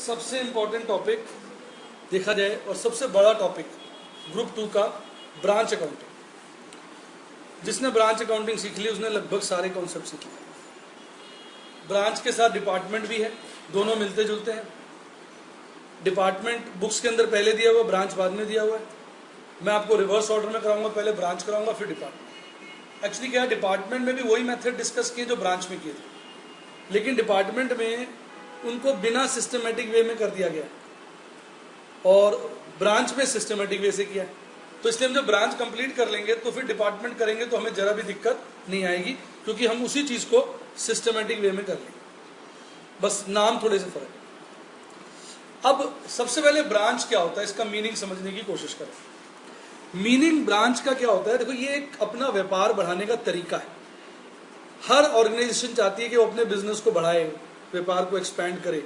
सबसे important topic देखा जाए और सबसे बड़ा टॉपिक ग्रुप 2 का ब्रांच अकाउंटिंग। जिसने ब्रांच अकाउंटिंग सीख ली उसने लगभग सारे कॉन्सेप्ट सीख लिए। ब्रांच के साथ डिपार्टमेंट भी है, दोनों मिलते जुलते हैं। डिपार्टमेंट बुक्स के अंदर पहले दिया हुआ, ब्रांच बाद में दिया हुआ है। मैं आपको रिवर्स ऑर्डर में कराऊंगा, पहले ब्रांच कराऊंगा फिर डिपार्टमेंट। एक्चुअली क्या है, डिपार्टमेंट में भी वही मेथड डिस्कस किए जो ब्रांच में किए थे, लेकिन डिपार्टमेंट में उनको बिना सिस्टमेटिक वे में कर दिया गया और ब्रांच में सिस्टमेटिक वे से किया। तो इसलिए हम जब ब्रांच कंप्लीट कर लेंगे तो फिर डिपार्टमेंट करेंगे तो हमें जरा भी दिक्कत नहीं आएगी, क्योंकि हम उसी चीज को सिस्टमेटिक वे में कर लेंगे, बस नाम थोड़े से फर्क है। अब सबसे पहले ब्रांच क्या होता है, इसका मीनिंग समझने की कोशिश करें। मीनिंग ब्रांच का क्या होता है, देखो ये एक अपना व्यापार बढ़ाने का तरीका है। हर ऑर्गेनाइजेशन चाहती है कि वो अपने बिजनेस को बढ़ाए, व्यापार को एक्सपैंड करे।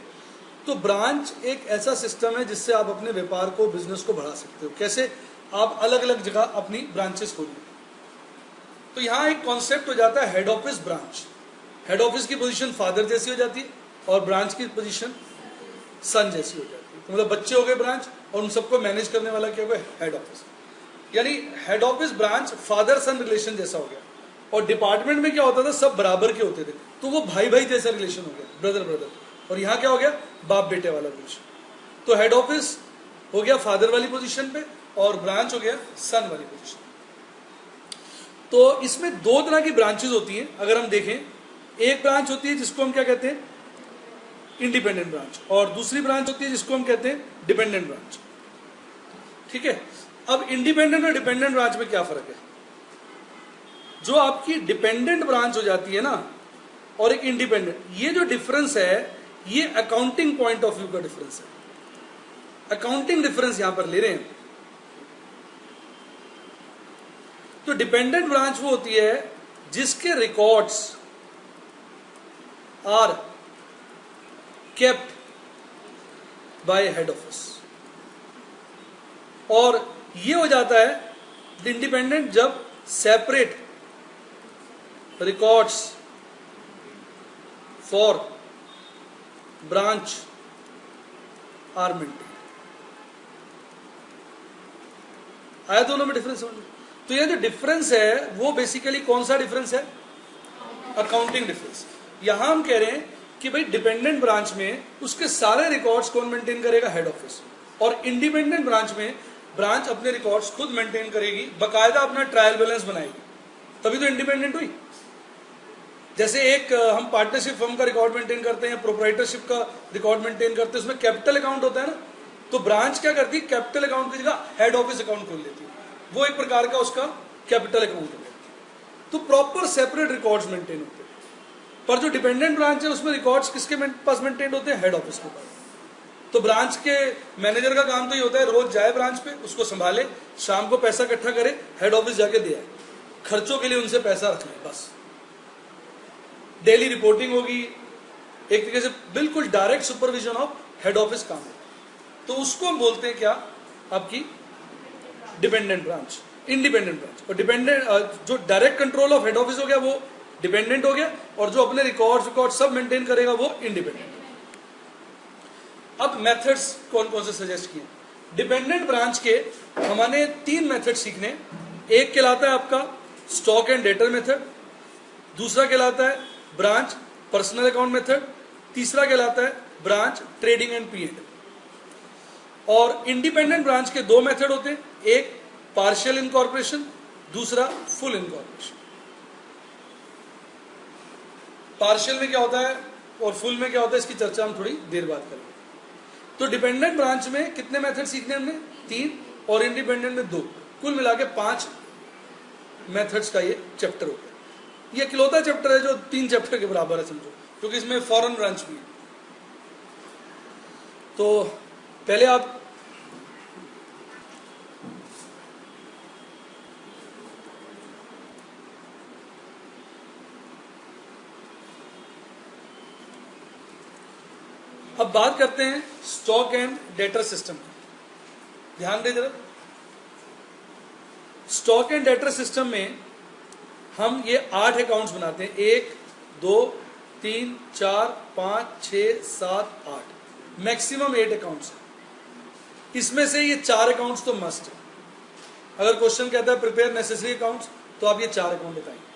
तो ब्रांच एक ऐसा सिस्टम है जिससे आप अपने व्यापार को, बिजनेस को बढ़ा सकते हो। कैसे? आप अलग अलग जगह अपनी ब्रांचेस खोलिए। तो यहां एक कॉन्सेप्ट हो जाता है head office branch. Head office की पोजीशन फादर जैसी हो जाती है और ब्रांच की पोजीशन सन जैसी हो जाती है। तो मतलब बच्चे हो गए ब्रांच और उन सबको मैनेज करने वाला क्या हो गया, हेड ऑफिस। यानी हेड ऑफिस ब्रांच फादर सन रिलेशन जैसा हो गया। और डिपार्टमेंट में क्या होता था, सब बराबर के होते थे, तो वो भाई भाई जैसा रिलेशन हो गया, ब्रदर ब्रदर। और यहां क्या हो गया, बाप बेटे वाला रिलेशन। तो हेड ऑफिस हो गया फादर वाली पोजीशन पे और ब्रांच हो गया सन वाली पोजीशन। तो इसमें दो तरह की ब्रांचेस होती हैं। अगर हम देखें, एक ब्रांच होती है जिसको हम क्या कहते हैं, इंडिपेंडेंट ब्रांच, और दूसरी ब्रांच होती है जिसको हम कहते हैं डिपेंडेंट ब्रांच। ठीक है। अब इंडिपेंडेंट और डिपेंडेंट ब्रांच में क्या फर्क है? जो आपकी डिपेंडेंट ब्रांच हो जाती है ना, और एक इंडिपेंडेंट, ये जो डिफरेंस है ये अकाउंटिंग पॉइंट ऑफ व्यू का डिफरेंस है। अकाउंटिंग डिफरेंस यहां पर ले रहे हैं। तो डिपेंडेंट ब्रांच वो होती है जिसके records are kept by head office. और ये हो जाता है इंडिपेंडेंट जब separate records for branch are maintain. आया दोनों में डिफरेंस समझ? तो ये जो डिफरेंस है वो बेसिकली कौन सा डिफरेंस है, अकाउंटिंग डिफरेंस। यहां हम कह रहे हैं कि भाई डिपेंडेंट ब्रांच में उसके सारे रिकॉर्ड्स कौन मेंटेन करेगा, हेड ऑफिस। और इंडिपेंडेंट ब्रांच में ब्रांच अपने रिकॉर्ड्स खुद मेंटेन करेगी, बकायदा अपना ट्रायल बैलेंस बनाएगी, तभी तो इंडिपेंडेंट हुई। जैसे एक हम पार्टनरशिप फर्म का रिकॉर्ड मेंटेन करते हैं, प्रोप्राइटरशिप का रिकॉर्ड मेंटेन करते हैं, उसमें कैपिटल अकाउंट होता है ना। तो ब्रांच क्या करती है, कैपिटल अकाउंट की जगह हेड ऑफिस अकाउंट खोल लेती है, वो एक प्रकार का उसका कैपिटल अकाउंट हो गया। तो प्रॉपर सेपरेट रिकॉर्ड्स मेंटेन होते हैं। पर जो डिपेंडेंट ब्रांच है उसमें रिकॉर्ड्स किसके पास मेंटेन होते हैं, हेड ऑफिस के पास। तो ब्रांच के मैनेजर का काम तो ये होता है, रोज जाए ब्रांच पे, उसको संभाले, शाम को पैसा इकट्ठा करे, हेड ऑफिस जाके दे आए, खर्चों के लिए उनसे पैसा रख ले, बस। डेली रिपोर्टिंग होगी, एक तरीके से बिल्कुल direct supervision of head office काम है। तो उसको हम बोलते हैं क्या, आपकी डिपेंडेंट ब्रांच, इंडिपेंडेंट ब्रांच। और डिपेंडेंट जो direct control of head office हो गया वो डिपेंडेंट हो गया, और जो अपने रिकॉर्ड सब मेंटेन करेगा वो इंडिपेंडेंट। अब मेथड्स कौन कौन से सजेस्ट किए डिपेंडेंट ब्रांच के, हमारे 3 मेथड सीखने। एक कहलाता है आपका स्टॉक एंड डेटर मेथड, दूसरा कहलाता है ब्रांच पर्सनल अकाउंट मेथड, तीसरा कहलाता है ब्रांच ट्रेडिंग एंड पीएंड। और इंडिपेंडेंट ब्रांच के 2 मेथड होते हैं, एक पार्शियल इनकॉर्पोरेशन, दूसरा फुल इनकॉर्पोरेशन। पार्शियल में क्या होता है और फुल में क्या होता है, इसकी चर्चा हम थोड़ी देर बाद करेंगे। तो डिपेंडेंट ब्रांच में कितने मेथड सीखने हमने, 3, और इंडिपेंडेंट में 2, कुल मिला के 5 मेथड्स का ये चैप्टर होता है। ये इकलौता चैप्टर है जो 3 चैप्टर के बराबर है समझो, क्योंकि इसमें फॉरेन ब्रांच भी है। तो पहले आप अब बात करते हैं स्टॉक एंड डेटर सिस्टम की। ध्यान दे जरा, स्टॉक एंड डेटर सिस्टम में हम ये 8 अकाउंट्स बनाते हैं, 1 2 3 4 5 6 7 8, मैक्सिमम 8 अकाउंट्स। इसमें से ये 4 अकाउंट्स तो मस्ट है। अगर क्वेश्चन कहता है प्रिपेयर नेसेसरी अकाउंट्स, तो आप ये 4 अकाउंट बताएंगे।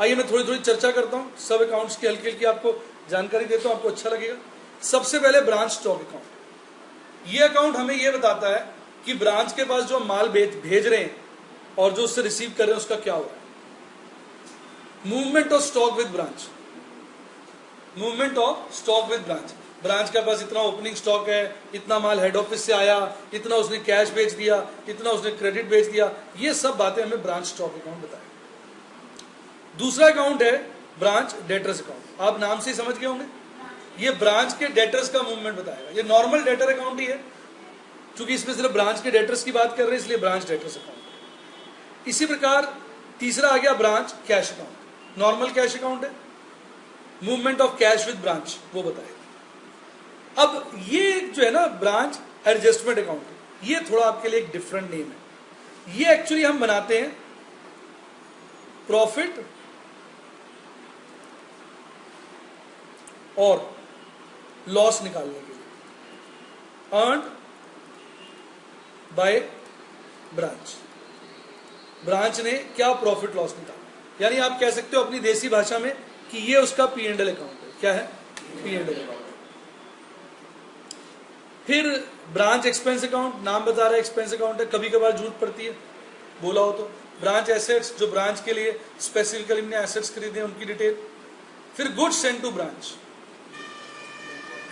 आइए मैं थोड़ी थोड़ी चर्चा करता हूँ, सब अकाउंट्स की हल्की हल्की आपको जानकारी देता हूँ, आपको अच्छा लगेगा। सबसे पहले ब्रांच स्टॉक अकाउंट। ये अकाउंट हमें ये बताता है कि ब्रांच के पास जो माल भेज रहे हैं और जो उससे रिसीव कर रहे हैं उसका क्या हो रहा है। Movement of stock with branch, movement of stock with branch. Branch के पास इतना ओपनिंग स्टॉक है, इतना माल हेड ऑफिस से आया, इतना उसने कैश बेच दिया, इतना उसने क्रेडिट बेच दिया, ये सब बातें हमें ब्रांच स्टॉक अकाउंट बताए। दूसरा अकाउंट है ब्रांच डेटर्स अकाउंट। आप नाम से ही समझ गए होंगे, ये ब्रांच के डेटर्स का मूवमेंट बताएगा। ये नॉर्मल डेटर अकाउंट ही है, क्योंकि इसमें सिर्फ ब्रांच के डेटर्स की बात कर रहे हैं, इसलिए ब्रांच डेटर्स अकाउंट। इसी प्रकार तीसरा आ गया branch cash account. Normal cash account है, movement of cash with branch वो बताएगा। अब ये जो है ना ब्रांच एडजस्टमेंट अकाउंट, ये थोड़ा आपके लिए एक डिफरेंट नेम है। ये एक्चुअली हम बनाते हैं प्रॉफिट और लॉस निकालने के लिए, अर्न्ड बाय ब्रांच। ब्रांच ने क्या प्रॉफिट लॉस निकाला, यानी आप कह सकते हो अपनी देसी भाषा में कि ये उसका P&L अकाउंट है। क्या है? P&L account. फिर ब्रांच एक्सपेंस अकाउंट, नाम बता रहा है एक्सपेंस अकाउंट है, कभी कभार जरूरत पड़ती है बोला हो तो। ब्रांच एसेट्स, जो ब्रांच के लिए स्पेसिफिकली हमने एसेट्स खरीदे उनकी डिटेल। फिर goods send to branch,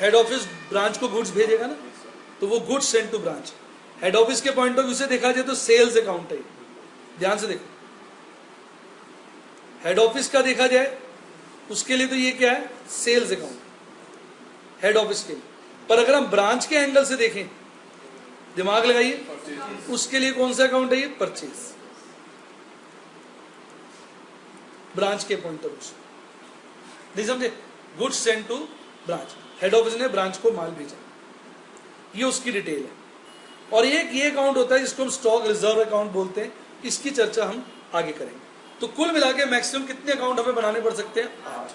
head office branch को गुड्स भेजेगा ना, तो वो goods send to branch. Head office के पॉइंट ऑफ व्यू से देखा जाए तो सेल्स अकाउंट है, ध्यान से देखो। हेड ऑफिस का देखा जाए उसके लिए तो ये क्या है? सेल्स अकाउंट हेड ऑफिस के लिए। पर अगर हम ब्रांच के एंगल से देखें, दिमाग लगाइए, उसके लिए कौन सा अकाउंट है? ये परचेज, ब्रांच के पॉइंट ऑफ व्यू से। नहीं समझे? Goods send to branch, head office ने ब्रांच को माल भेजा, ये उसकी डिटेल है। और एक ये अकाउंट होता है जिसको हम स्टॉक रिजर्व अकाउंट बोलते हैं, इसकी चर्चा हम आगे करेंगे। तो कुल मिला के मैक्सिमम कितने अकाउंट हमें बनाने पड़ सकते हैं? 8।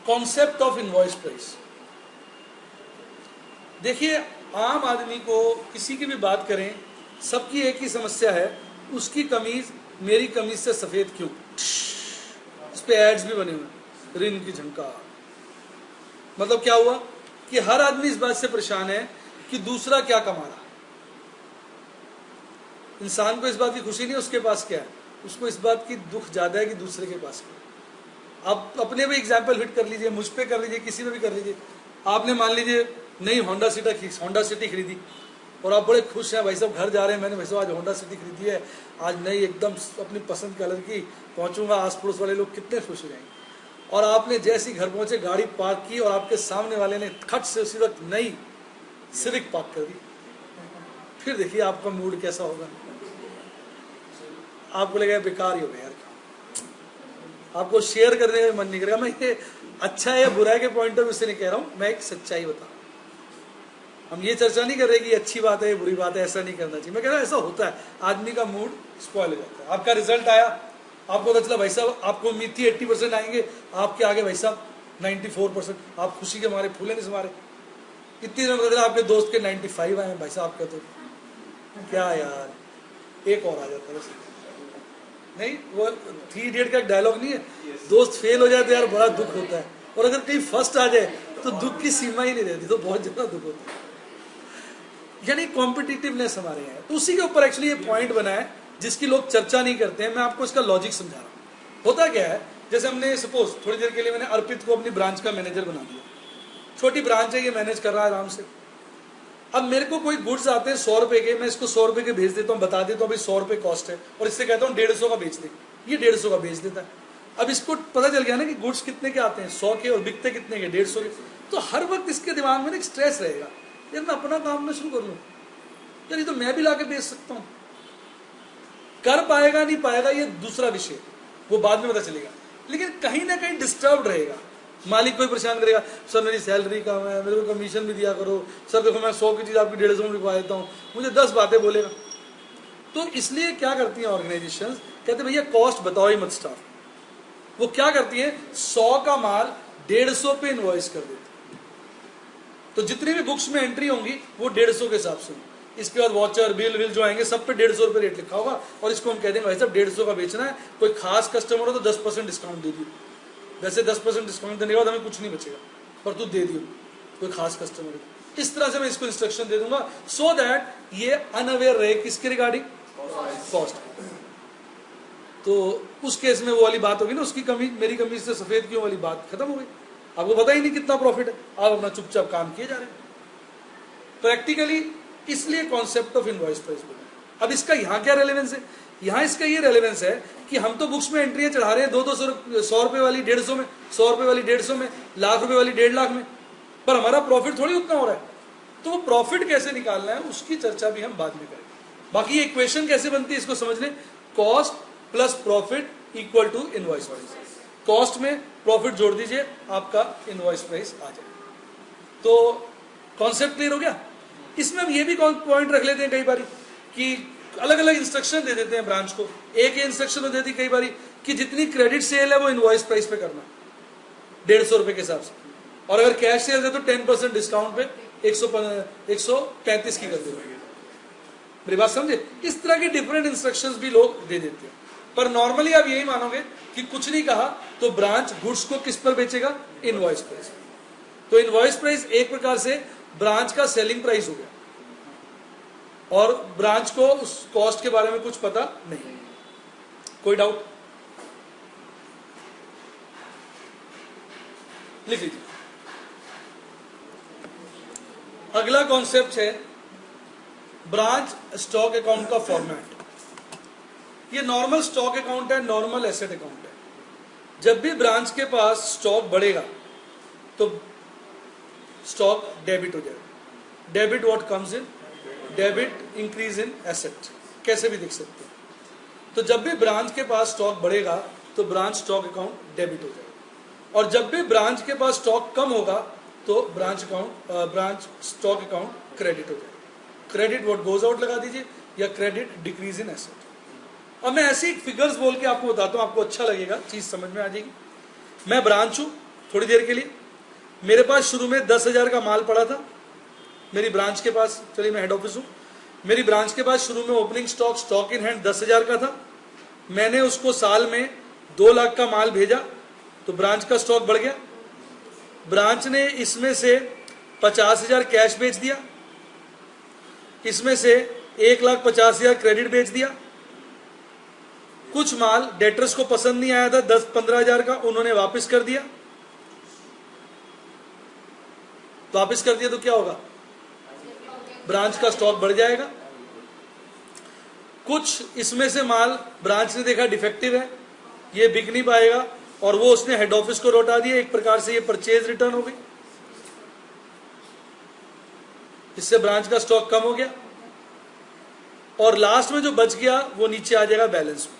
Concept of invoice price. देखिए, आम आदमी को किसी की भी बात करें, सबकी एक ही समस्या है, उसकी कमीज मेरी कमीज से सफेद क्यों। इस पे एड्स भी बने हुए, रिन की झंकार। मतलब क्या हुआ कि हर आदमी इस बात से परेशान है कि दूसरा क्या कमा रहा है। इंसान को इस बात की खुशी नहीं उसके पास क्या है, उसको इस बात की दुख ज्यादा है कि दूसरे के पास क्या है। आप अपने भी एग्जाम्पल फिट कर लीजिए, मुझ पे कर लीजिए, किसी पे भी कर लीजिए। आपने मान लीजिए नई होंडा सिटी खरीदी और आप बड़े खुश हैं, भाई साहब घर जा रहे हैं, मैंने भाई साहब आज होंडा सिटी खरीदी है, आज नई एकदम अपनी पसंद कलर की, पहुंचूंगा, आस पड़ोस वाले लोग कितने खुश हो जाएंगे। और आपने जैसी घर पहुंचे गाड़ी पार्क की और आपके सामने वाले ने खट से उसी वक्त नई सिविक पार्क कर दी। फिर देखिए आपका मूड कैसा होगा, आपको लगेगा बेकार ही हो गया यार, आपको शेयर करने का मन नहीं करेगा। मैं ये अच्छा है या बुरा है के पॉइंट ऑफ व्यू से नहीं कह रहा हूं, मैं एक सच्चाई बता रहा हूं। हम ये चर्चा नहीं कर रहे कि अच्छी बात है बुरी बात है, ऐसा नहीं करना चाहिए। मैं कह रहा हूं ऐसा होता है, आदमी का मूड स्पॉइल हो जाता है। आपका रिजल्ट आया, आपको पता चला भाई साहब आपको उम्मीद थी 80% आएंगे, आपके आगे भाई साहब 94%, आप खुशी के मारे फूले नहीं समारे। इतनी देर में आपके दोस्त के 95 आए भाई साहब, आपका तो क्या यार, एक और आ जाता है। नहीं, वो 3 इडियट का डायलॉग नहीं है, दोस्त फेल हो जाए तो यार बड़ा दुख होता है, और अगर कहीं फर्स्ट आ जाए तो दुख की सीमा ही नहीं रहती, तो बहुत ज्यादा दुख होता है। यानी कॉम्पिटिटिवनेस हमारे यहाँ, तो उसी के ऊपर एक्चुअली ये पॉइंट बना है जिसकी लोग चर्चा नहीं करते हैं। मैं आपको इसका लॉजिक समझा रहा हूँ। होता क्या है, जैसे हमने सपोज थोड़ी देर के लिए मैंने अर्पित को अपनी ब्रांच का मैनेजर बना दिया, छोटी ब्रांच है, ये मैनेज कर रहा है आराम से। अब मेरे को कोई गुड्स आते हैं 100 रुपए के, मैं इसको 100 रुपए के भेज देता हूँ, बता देता हूँ भाई 100 रुपए कॉस्ट है, और इससे कहता हूँ 150 का बेच दे, ये 150 का बेच देता है। अब इसको पता चल गया ना कि गुड्स कितने के आते हैं, 100 के, और बिकते कितने के, 150 के। तो हर वक्त इसके दिमाग में एक स्ट्रेस रहेगा, यार मैं अपना काम ना शुरू कर लूँ, यार ये तो मैं भी लाके बेच सकता हूँ। कर पाएगा नहीं पाएगा ये दूसरा विषय, वो बाद में पता चलेगा, लेकिन कहीं ना कहीं डिस्टर्ब रहेगा। मालिक कोई परेशान करेगा, सर मेरी सैलरी कम है, मेरे को कमीशन भी दिया करो, सर देखो मैं 100 की चीज़ आपकी 150 में बिकवा देता हूँ, मुझे 10 बातें बोलेगा। तो इसलिए क्या करती हैं ऑर्गेनाइजेशंस, कहते भैया कॉस्ट बताओ ही मत स्टाफ। वो क्या करती है, 100 का माल 150 पे इनवॉइस कर देती है। तो जितनी भी बुक्स में एंट्री होंगी वो 150 के हिसाब से, इसके बाद वॉचर बिल विल जो आएंगे सब पे 150 रुपये रेट लिखा होगा, और इसको हम कह देंगे भाई साहब 150 का बेचना है, कोई खास कस्टमर हो तो 10% डिस्काउंट दे दियो। वैसे 10% डिस्काउंट देने के बाद हमें कुछ नहीं बचेगा, पर तू दे दियो कोई खास कस्टमर है। इस तरह से मैं इसको इंस्ट्रक्शन दे दूंगा, सो दैट ये अनअवेयर रहे किसके रिगार्डिंग, कॉस्ट। तो उस केस में वो वाली बात होगी ना, उसकी कमी मेरी कमी से सफेद क्यों वाली बात खत्म हो गई। आपको पता ही नहीं कितना प्रॉफिट है, आप अपना चुपचाप काम किए जा रहे हैं प्रैक्टिकली। इसलिए कॉन्सेप्ट ऑफ इनवॉइस प्राइस बना। अब इसका यहाँ क्या रेलेवेंस है, यहाँ इसका ये रेलेवेंस है कि हम तो बुक्स में एंट्रियां चढ़ा रहे हैं 100 रुपए वाली 150 में, 100 रुपए वाली 150 में, लाख रुपए वाली 1.5 लाख में, पर हमारा प्रॉफिट थोड़ी उतना हो रहा है। तो वो प्रॉफिट कैसे निकालना है उसकी चर्चा भी हम बाद में करेंगे। बाकी ये इक्वेशन कैसे बनती है इसको समझ लें, cost plus profit equal to invoice price. Cost में प्रॉफिट जोड़ दीजिए, आपका इनवॉइस प्राइस आ जाए। तो कॉन्सेप्ट क्लियर हो गया। इसमें हम ये भी पॉइंट रख लेते हैं कई बार कि अलग अलग इंस्ट्रक्शन दे देते हैं ब्रांच को। एक ही इंस्ट्रक्शन में देती कई बार कि जितनी क्रेडिट सेल है वो इनवॉइस प्राइस पे करना 150 रुपए के हिसाब से, और अगर कैश सेल है तो 10% डिस्काउंट पे 135 की कर देते। मेरी बात समझे। इस तरह के डिफरेंट इंस्ट्रक्शंस भी लोग दे देते हैं, पर नॉर्मली आप यही मानोगे कि कुछ नहीं कहा तो ब्रांच गुड्स को किस पर बेचेगा, इनवॉइस प्राइस। तो इनवॉइस प्राइस एक प्रकार से ब्रांच का सेलिंग प्राइस हो गया, और ब्रांच को उस कॉस्ट के बारे में कुछ पता नहीं। कोई डाउट लिख लीजिए। अगला कॉन्सेप्ट है ब्रांच स्टॉक अकाउंट का फॉर्मेट। ये नॉर्मल स्टॉक अकाउंट है, नॉर्मल एसेट अकाउंट है। जब भी ब्रांच के पास स्टॉक बढ़ेगा तो स्टॉक डेबिट हो जाएगा। Debit what comes in, debit increase in asset, कैसे भी देख सकते हैं। तो जब भी ब्रांच के पास स्टॉक बढ़ेगा तो ब्रांच स्टॉक अकाउंट डेबिट हो जाएगा, और जब भी ब्रांच के पास स्टॉक कम होगा तो ब्रांच स्टॉक अकाउंट क्रेडिट हो जाएगा। क्रेडिट व्हाट गोज आउट लगा दीजिए, या क्रेडिट डिक्रीज इन एसेट। अब मैं ऐसे फिगर्स बोल के आपको बताता हूं, आपको अच्छा लगेगा, चीज समझ में आ जाएगी। मैं ब्रांच हूं थोड़ी देर के लिए, मेरे पास शुरू में 10,000 का माल पड़ा था मेरी ब्रांच के पास। चलिए मैं हेड ऑफिस हूं, मेरी ब्रांच के पास शुरू में ओपनिंग स्टॉक इन हैंड 10,000 का था। मैंने उसको साल में 2 लाख का माल भेजा तो ब्रांच का स्टॉक बढ़ गया। ब्रांच ने इसमें से 50,000 कैश बेच दिया, इसमें से 1,50,000 क्रेडिट बेच दिया। कुछ माल डेटर्स को पसंद नहीं आया था 10-15,000 का, उन्होंने वापस कर दिया। वापस कर दिया तो क्या होगा, ब्रांच का स्टॉक बढ़ जाएगा। कुछ इसमें से माल ब्रांच ने देखा डिफेक्टिव है, ये बिक नहीं पाएगा, और वो उसने हेड ऑफिस को लौटा दिया। एक प्रकार से ये परचेज रिटर्न हो गई, इससे ब्रांच का स्टॉक कम हो गया, और लास्ट में जो बच गया वो नीचे आ जाएगा बैलेंस में।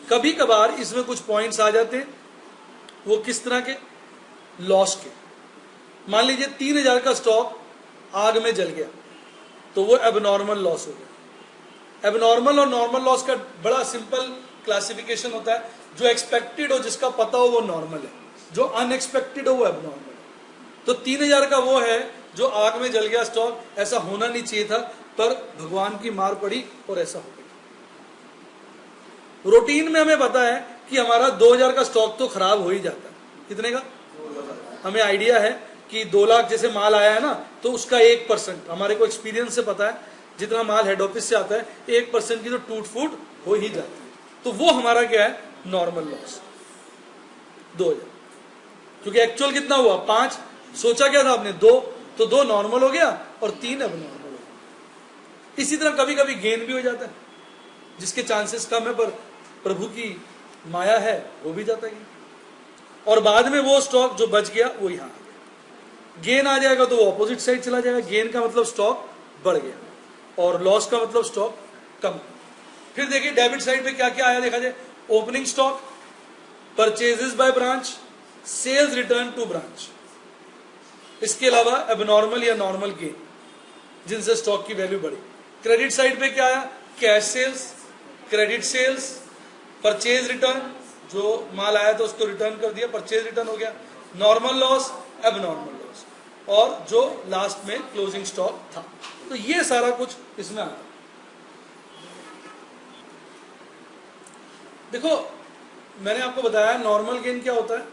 कभी कभार इसमें कुछ पॉइंट्स आ जाते हैं, वो किस तरह के, लॉस के। मान लीजिए 3,000 का स्टॉक आग में जल गया तो वो एबनॉर्मल लॉस हो गया। एबनॉर्मल और नॉर्मल लॉस का बड़ा सिंपल क्लासिफिकेशन होता है, जो एक्सपेक्टेड हो, जिसका पता हो, वो नॉर्मल है, जो अनएक्सपेक्टेड हो वो एबनॉर्मल है। तो 3,000 का वो है जो आग में जल गया स्टॉक, ऐसा होना नहीं चाहिए था, पर भगवान की मार पड़ी और ऐसा हो गया। रूटीन में हमें पता है कि हमारा 2,000 का स्टॉक तो खराब हो ही जाता है। कितने का, हमें आइडिया है कि 2 लाख जैसे माल आया है ना, तो उसका 1% हमारे को एक्सपीरियंस से पता है, जितना माल हेड ऑफिस से आता है 1% की तो टूट फूट हो ही जाती है। तो वो हमारा क्या है, नॉर्मल लॉस 2,000। क्योंकि एक्चुअल कितना हुआ 5, सोचा क्या था आपने 2, तो 2 नॉर्मल हो गया और 3 एबनॉर्मल हो गया। इसी तरह कभी कभी गेन भी हो जाता है, जिसके चांसेस कम है पर प्रभु की माया है, वो भी जाता है। और बाद में वो स्टॉक जो बच गया वो यहां आ गया। गेन आ जाएगा तो वो ऑपोजिट साइड चला जाएगा। गेन का मतलब स्टॉक बढ़ गया, और लॉस का मतलब स्टॉक कम। फिर देखिए डेबिट साइड पे क्या क्या आया, देखा जाए। Opening stock, purchases by branch, sales return to branch. इसके अलावा एबनॉर्मल या नॉर्मल गेन, जिनसे स्टॉक की वैल्यू बढ़ी। क्रेडिट साइड पे क्या आया, cash sales, credit sales, purchase return, जो माल आया तो उसको रिटर्न कर दिया, परचेज रिटर्न हो गया, नॉर्मल लॉस, एबनॉर्मल लॉस, और जो लास्ट में क्लोजिंग स्टॉक था। तो ये सारा कुछ इसमें आता है। देखो मैंने आपको बताया नॉर्मल गेन क्या होता है,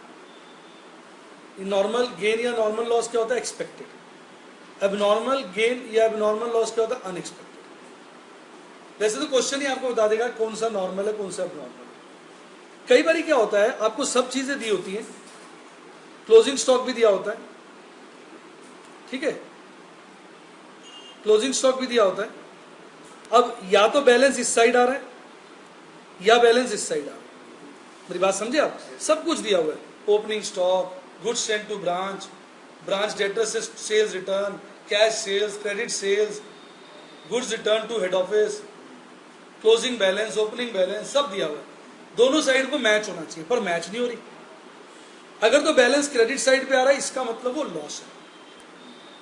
नॉर्मल गेन या नॉर्मल लॉस क्या होता है, एक्सपेक्टेड। एबनॉर्मल गेन या एबनॉर्मल लॉस क्या होता है, अनएक्सपेक्टेड। वैसे तो क्वेश्चन ही आपको बता देगा कौन सा नॉर्मल है कौन सा एबनॉर्मल है। कई बार क्या होता है, आपको सब चीजें दी होती हैं, क्लोजिंग स्टॉक भी दिया होता है, ठीक है, क्लोजिंग स्टॉक भी दिया होता है। अब या तो बैलेंस इस साइड आ रहा है या बैलेंस इस साइड आ रहा है, मेरी बात समझे आप, सब कुछ दिया हुआ है, opening stock, goods sent to branch, branch debtors से sales return, cash sales, credit sales, goods return to head office, closing balance, opening balance, सब दिया हुआ है। दोनों साइड को मैच होना चाहिए, पर मैच नहीं हो रही। अगर तो बैलेंस क्रेडिट साइड पे आ रहा है इसका मतलब वो लॉस है,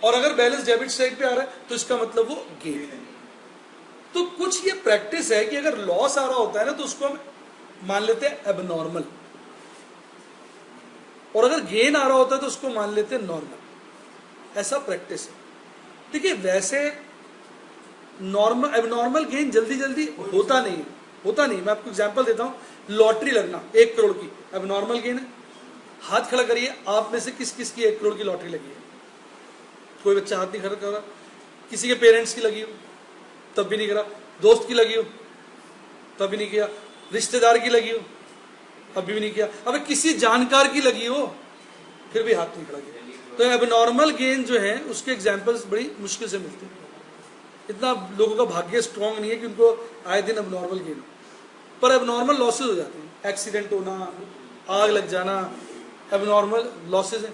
और अगर बैलेंस डेबिट साइड पे आ रहा है तो इसका मतलब वो गेन है। तो कुछ ये प्रैक्टिस है कि अगर लॉस आ रहा होता है ना तो उसको हम मान लेते हैं एबनॉर्मल, और अगर गेन आ रहा होता है तो उसको मान लेते हैं नॉर्मल। ऐसा प्रैक्टिस है। देखिए वैसे नॉर्मल एबनॉर्मल गेन जल्दी जल्दी होता नहीं है, होता नहीं। मैं आपको एग्जांपल देता हूं, लॉटरी लगना 1 करोड़ की एबनॉर्मल गेन है। हाथ खड़ा करिए, आप में से किस किस की 1 करोड़ की लॉटरी लगी है? कोई बच्चा हाथ नहीं खड़ा कर रहा। किसी के पेरेंट्स की लगी हो तब भी नहीं करा, दोस्त की लगी हो तब भी नहीं किया, रिश्तेदार की लगी हो अभी भी नहीं किया, अब किसी जानकार की लगी हो फिर भी हाथ नहीं खड़ा किया। तो एबनॉर्मल गेन जो है उसके एग्जांपल्स बड़ी मुश्किल से मिलते हैं। इतना लोगों का भाग्य स्ट्रांग नहीं है कि उनको आए दिन एबनॉर्मल गेन हो, पर एबनॉर्मल लॉसेज हो जाते हैं। एक्सीडेंट होना, आग लग जाना, एबनॉर्मल लॉसेज है।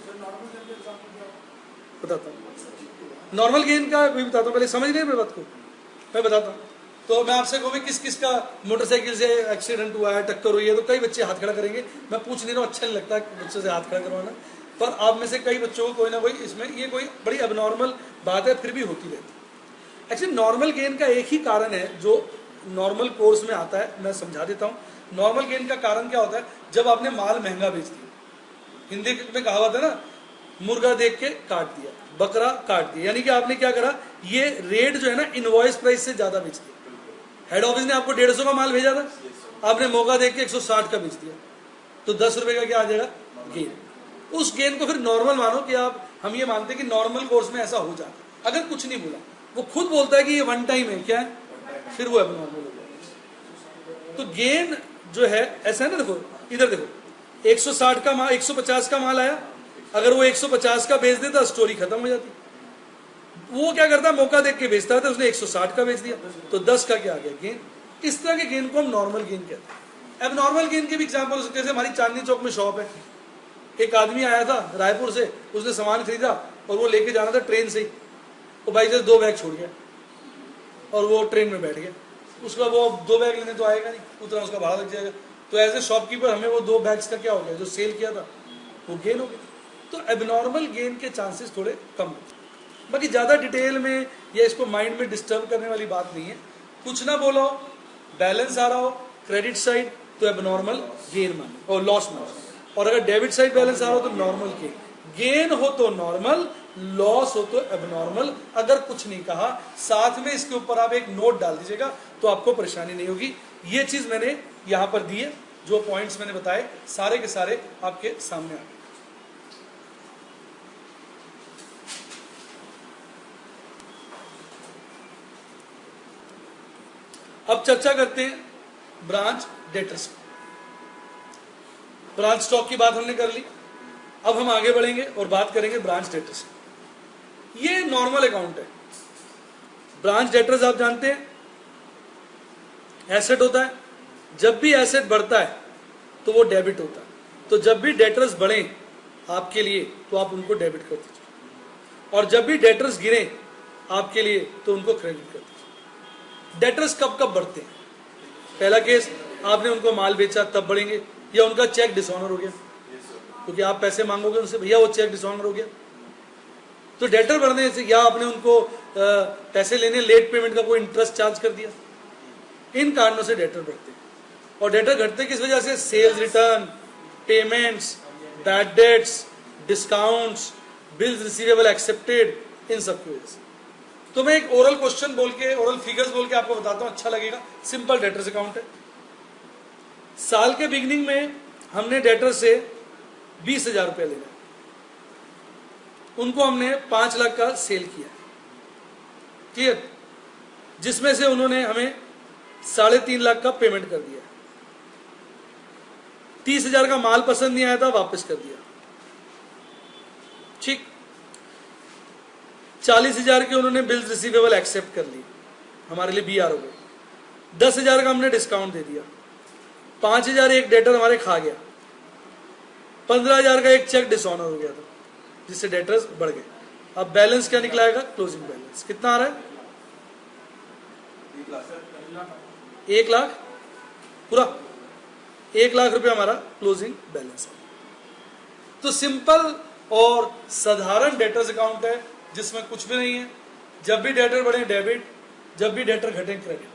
बताता हूँ नॉर्मल गेन का भी बताता हूँ, पहले समझ रहे हैं मेरी बात को, मैं बताता हूँ। तो मैं आपसे कहूँ किस किस का मोटरसाइकिल से एक्सीडेंट हुआ है, टक्कर हुई है, तो कई बच्चे हाथ खड़ा करेंगे। मैं पूछ नहीं रहा हूँ, अच्छा नहीं लगता बच्चों से हाथ खड़ा करवाना, पर आप में से कई बच्चों को कोई ना कोई इसमें ये कोई बड़ी एबनॉर्मल बात है, फिर भी होती रहती है। एक्चुअली नॉर्मल गेन का एक ही कारण है जो नॉर्मल कोर्स में आता है, मैं समझा देता हूँ। नॉर्मल गेन का कारण क्या होता है, जब आपने माल महंगा बेच दिया, हिंदी में कहावत है ना, मुर्गा देख के काट दिया, बकरा काट दिया, यानी कि आपने क्या करा, ये रेट जो है ना इनवॉइस प्राइस से ज्यादा बेच दिया। हेड ऑफिस ने आपको 150 का माल भेजा था, आपने मौका देख के 160 का बेच दिया, तो 10 रुपए का क्या आ जाएगा, गेन। उस गेन को फिर नॉर्मल मानो कि आप, हम ये मानते हैं कि नॉर्मल कोर्स में ऐसा हो जाता। अगर कुछ नहीं बोला, वो खुद बोलता है कि ये वन टाइम है, क्या है, फिर वो एबनॉर्मल हो जाएगा। तो गेन जो है ऐसा है ना, देखो इधर देखो, 160 का माल, 150 का माल आया, अगर वो 150 का बेच देता स्टोरी खत्म हो जाती। वो क्या करता, मौका देख के बेचता था, उसने 160 का बेच दिया, तो 10 का क्या आ गया, गेन। इस तरह के गेन को हम नॉर्मल गेन कहते हैं। अब नॉर्मल गेन के भी एग्जांपल हो सकते हैं, जैसे हमारी चांदनी चौक में शॉप है, एक आदमी आया था रायपुर से, उसने सामान खरीदा और वो लेके जाना था ट्रेन से ही, वो बाई चांस 2 बैग छोड़ गया और वो ट्रेन में बैठ गया। उसका वो 2 बैग लेने तो आएगा नहीं, उतना उसका भाड़ा लग जाएगा। तो एज ए शॉपकीपर हमें वो 2 बैग्स का क्या हो गया, जो सेल किया था वो गेन हो गया। तो एबनॉर्मल गेन के चांसेस थोड़े कम होते हैं। बाकी ज़्यादा डिटेल में या इसको माइंड में डिस्टर्ब करने वाली बात नहीं है। कुछ ना बोलो, बैलेंस आ रहा हो क्रेडिट साइड तो एबनॉर्मल गेन मानो और लॉस मानो, और अगर डेबिट साइड बैलेंस आ रहा हो तो नॉर्मल गेन। गेन हो तो नॉर्मल, लॉस हो तो एबनॉर्मल। अगर कुछ नहीं कहा, साथ में इसके ऊपर आप एक नोट डाल दीजिएगा तो आपको परेशानी नहीं होगी। ये चीज मैंने यहां पर दी है, जो पॉइंट्स मैंने बताए सारे के सारे आपके सामने आ गए। अब चर्चा करते हैं ब्रांच डेटर्स। ब्रांच स्टॉक की बात हमने कर ली, अब हम आगे बढ़ेंगे और बात करेंगे ब्रांच डेटर्स। ये नॉर्मल अकाउंट है। ब्रांच डेटर्स आप जानते हैं एसेट होता है, जब भी एसेट बढ़ता है तो वो डेबिट होता है। तो जब भी डेटर्स बढ़े आपके लिए तो आप उनको डेबिट कर दीजिए, और जब भी डेटर्स गिरे आपके लिए तो उनको क्रेडिट कर दीजिए। डेटर्स कब कब बढ़ते हैं? पहला केस, आपने उनको माल बेचा तब बढ़ेंगे, या उनका चेक डिसऑनर हो गया, क्योंकि आप पैसे मांगोगे उनसे, भैया वो चेक डिसऑनर हो गया, तो डेटर बढ़ने से, या आपने उनको पैसे लेने लेट पेमेंट का कोई इंटरेस्ट चार्ज कर दिया, इन कारणों से डेटर बढ़ते हैं। और डेटर घटते किस वजह से? Sales return, payments, bad debts, discounts, bills receivable accepted, इन सब की वजह से। तो मैं एक ओरल क्वेश्चन बोल के, ओरल फिगर्स बोल के आपको बताता हूं, अच्छा लगेगा। सिंपल डेटर्स अकाउंट है। साल के बिगिनिंग में हमने डेटर से 20,000 रुपये लेना, उनको हमने 5 लाख का सेल किया, क्लियर, जिसमें से उन्होंने हमें 3.5 लाख का पेमेंट कर दिया। 30,000 का माल पसंद नहीं आया था, वापस कर दिया, ठीक। 40,000 के उन्होंने बिल्स रिसीवेबल एक्सेप्ट कर ली, हमारे लिए BR हो गए। 10,000 का हमने डिस्काउंट दे दिया। 5,000 एक डेटर हमारे खा गया। 15,000 का एक चेक डिसऑनर हो गया था, जिससे डेटर्स बढ़ गए। अब बैलेंस क्या निकलाएगा? क्लोजिंग बैलेंस कितना आ रहा है? 1 लाख, पूरा 1 लाख रुपया हमारा क्लोजिंग बैलेंस है। तो सिंपल और साधारण डेटर्स अकाउंट है, जिसमें कुछ भी नहीं है। जब भी डेटर बढ़े डेबिट, जब भी डेटर घटे क्रेडिट।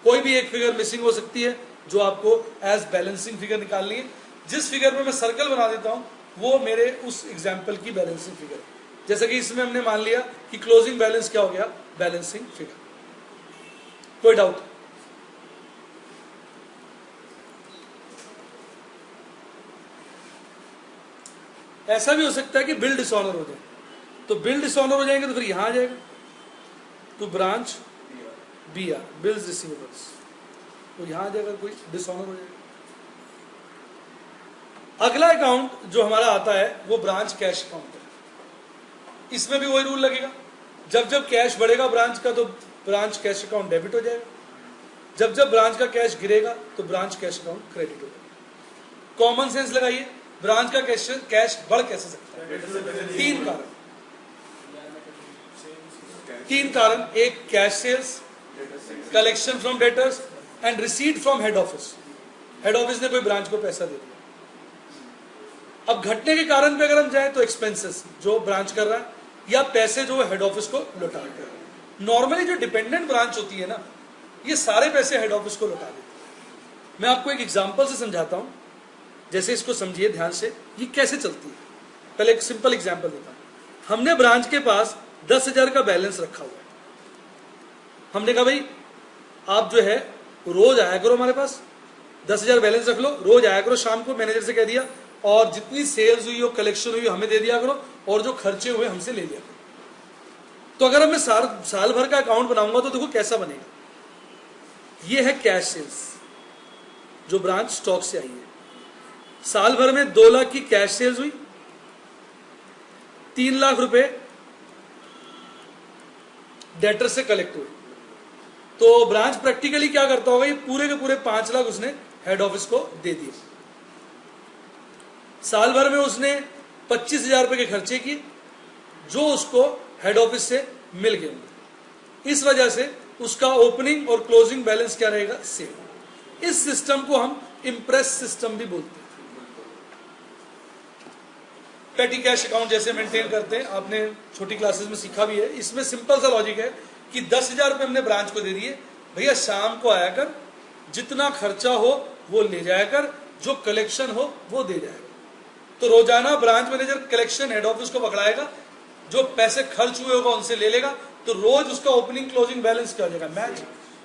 कोई भी एक फिगर मिसिंग हो सकती है जो आपको एज बैलेंसिंग फिगर निकालनी है। जिस फिगर पे मैं सर्कल बना देता हूं वो मेरे उस एग्जाम्पल की बैलेंसिंग फिगर है। जैसे कि इसमें हमने मान लिया कि क्लोजिंग बैलेंस क्या हो गया? Balancing figure. कोई डाउट? ऐसा भी हो सकता है कि बिल डिसऑनर हो जाए, तो बिल डिसऑनर हो जाएंगे तो फिर यहां आ जाएगा, तो ब्रांच BR, बिल्स रिसीवेबल्स, तो यहां आ जाएगा, कोई डिसऑनर हो जाएगा। अगला अकाउंट जो हमारा आता है वो ब्रांच कैश अकाउंट है। इसमें भी वही रूल लगेगा, जब जब कैश बढ़ेगा ब्रांच का तो ब्रांच कैश अकाउंट डेबिट हो जाएगा, जब जब ब्रांच का कैश गिरेगा तो ब्रांच कैश अकाउंट क्रेडिट हो जाएगा। कॉमन सेंस लगाइए, ब्रांच का कैश बढ़ कैसे सकता है? 3 कारण। 3 कारण, एक cash sales, collection from debtors and receipt from head office. Head office ने कोई ब्रांच को पैसा दे दिया। अब घटने के कारण पे अगर हम जाए तो एक्सपेंसेस जो ब्रांच कर रहा है, या पैसे जो हेड ऑफिस को लौटा रहा है। नॉर्मली जो डिपेंडेंट ब्रांच होती है ना, ये सारे पैसे हेड ऑफिस को लौटा देती है। मैं आपको एक एग्जांपल से समझाता हूं, जैसे इसको समझिए ध्यान से, ये कैसे चलती है। पहले एक सिंपल एग्जांपल देता हूं। हमने ब्रांच के पास 10,000 का बैलेंस रखा हुआ है। हमने कहा भाई आप जो है रोज आया करो हमारे पास, 10,000 बैलेंस रख लो, रोज आया करो शाम को, मैनेजर से कह दिया, और जितनी सेल्स हुई हो, कलेक्शन हुई, हमें दे दिया करो, और जो खर्चे हुए हमसे ले लिया करो। तो अगर मैं साल भर का अकाउंट बनाऊंगा तो देखो कैसा बनेगा। ये है कैश सेल्स जो ब्रांच स्टॉक से आई है। साल भर में 2 लाख की कैश सेल्स हुई, 3 लाख रुपए डेटर से कलेक्ट हुए। तो ब्रांच प्रैक्टिकली क्या करता होगा, ये पूरे के पूरे 5 लाख उसने हेड ऑफिस को दे दिए। साल भर में उसने 25,000 रुपए के खर्चे किए जो उसको हेड ऑफिस से मिल गए। इस वजह से उसका ओपनिंग और क्लोजिंग बैलेंस क्या रहेगा? सेम। इस सिस्टम को हम इंप्रेस सिस्टम भी बोलते हैं। पेटी कैश अकाउंट जैसे मेंटेन करते हैं, आपने छोटी क्लासेस में सीखा भी है। इसमें सिंपल सा लॉजिक है कि 10,000 रुपए हमने ब्रांच को दे दिए, भैया शाम को आया कर, जितना खर्चा हो वो ले जाया कर, जो कलेक्शन हो वो दे जाएगा। तो रोजाना branch manager collection head office को पकड़ाएगा, जो पैसे खर्च हुए होगा उनसे ले लेगा, तो रोज उसका ओपनिंग क्लोजिंग बैलेंस क्या हो जाएगा? मैच।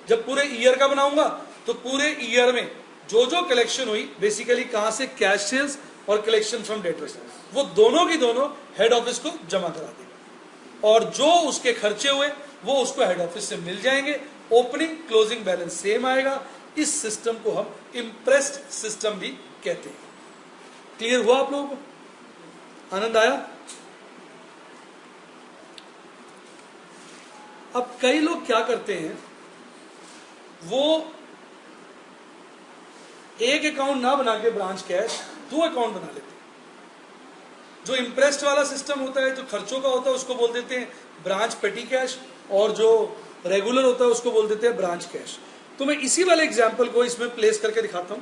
जब पूरे ईयर का बनाऊंगा तो पूरे ईयर में जो जो कलेक्शन हुई, बेसिकली कहां से? कैश सेल्स और कलेक्शन फ्रॉम डेटर्स, वो दोनों की दोनों हेड ऑफिस को जमा करा देगा, और जो उसके खर्चे हुए वो उसको हेड ऑफिस से मिल जाएंगे। ओपनिंग क्लोजिंग बैलेंस सेम आएगा। इस सिस्टम को हम इंप्रेस्ड सिस्टम भी कहते हैं। क्लियर हुआ आप लोगों को? आनंद आया? अब कई लोग क्या करते हैं, वो एक अकाउंट ना बना के ब्रांच कैश 2 अकाउंट बना लेते हैं। जो इंप्रेस्ड वाला सिस्टम होता है, जो खर्चों का होता है, उसको बोल देते हैं ब्रांच पेटी कैश, और जो रेगुलर होता है उसको बोल देते हैं ब्रांच कैश। तो मैं इसी वाले एग्जांपल को इसमें प्लेस करके दिखाता हूं।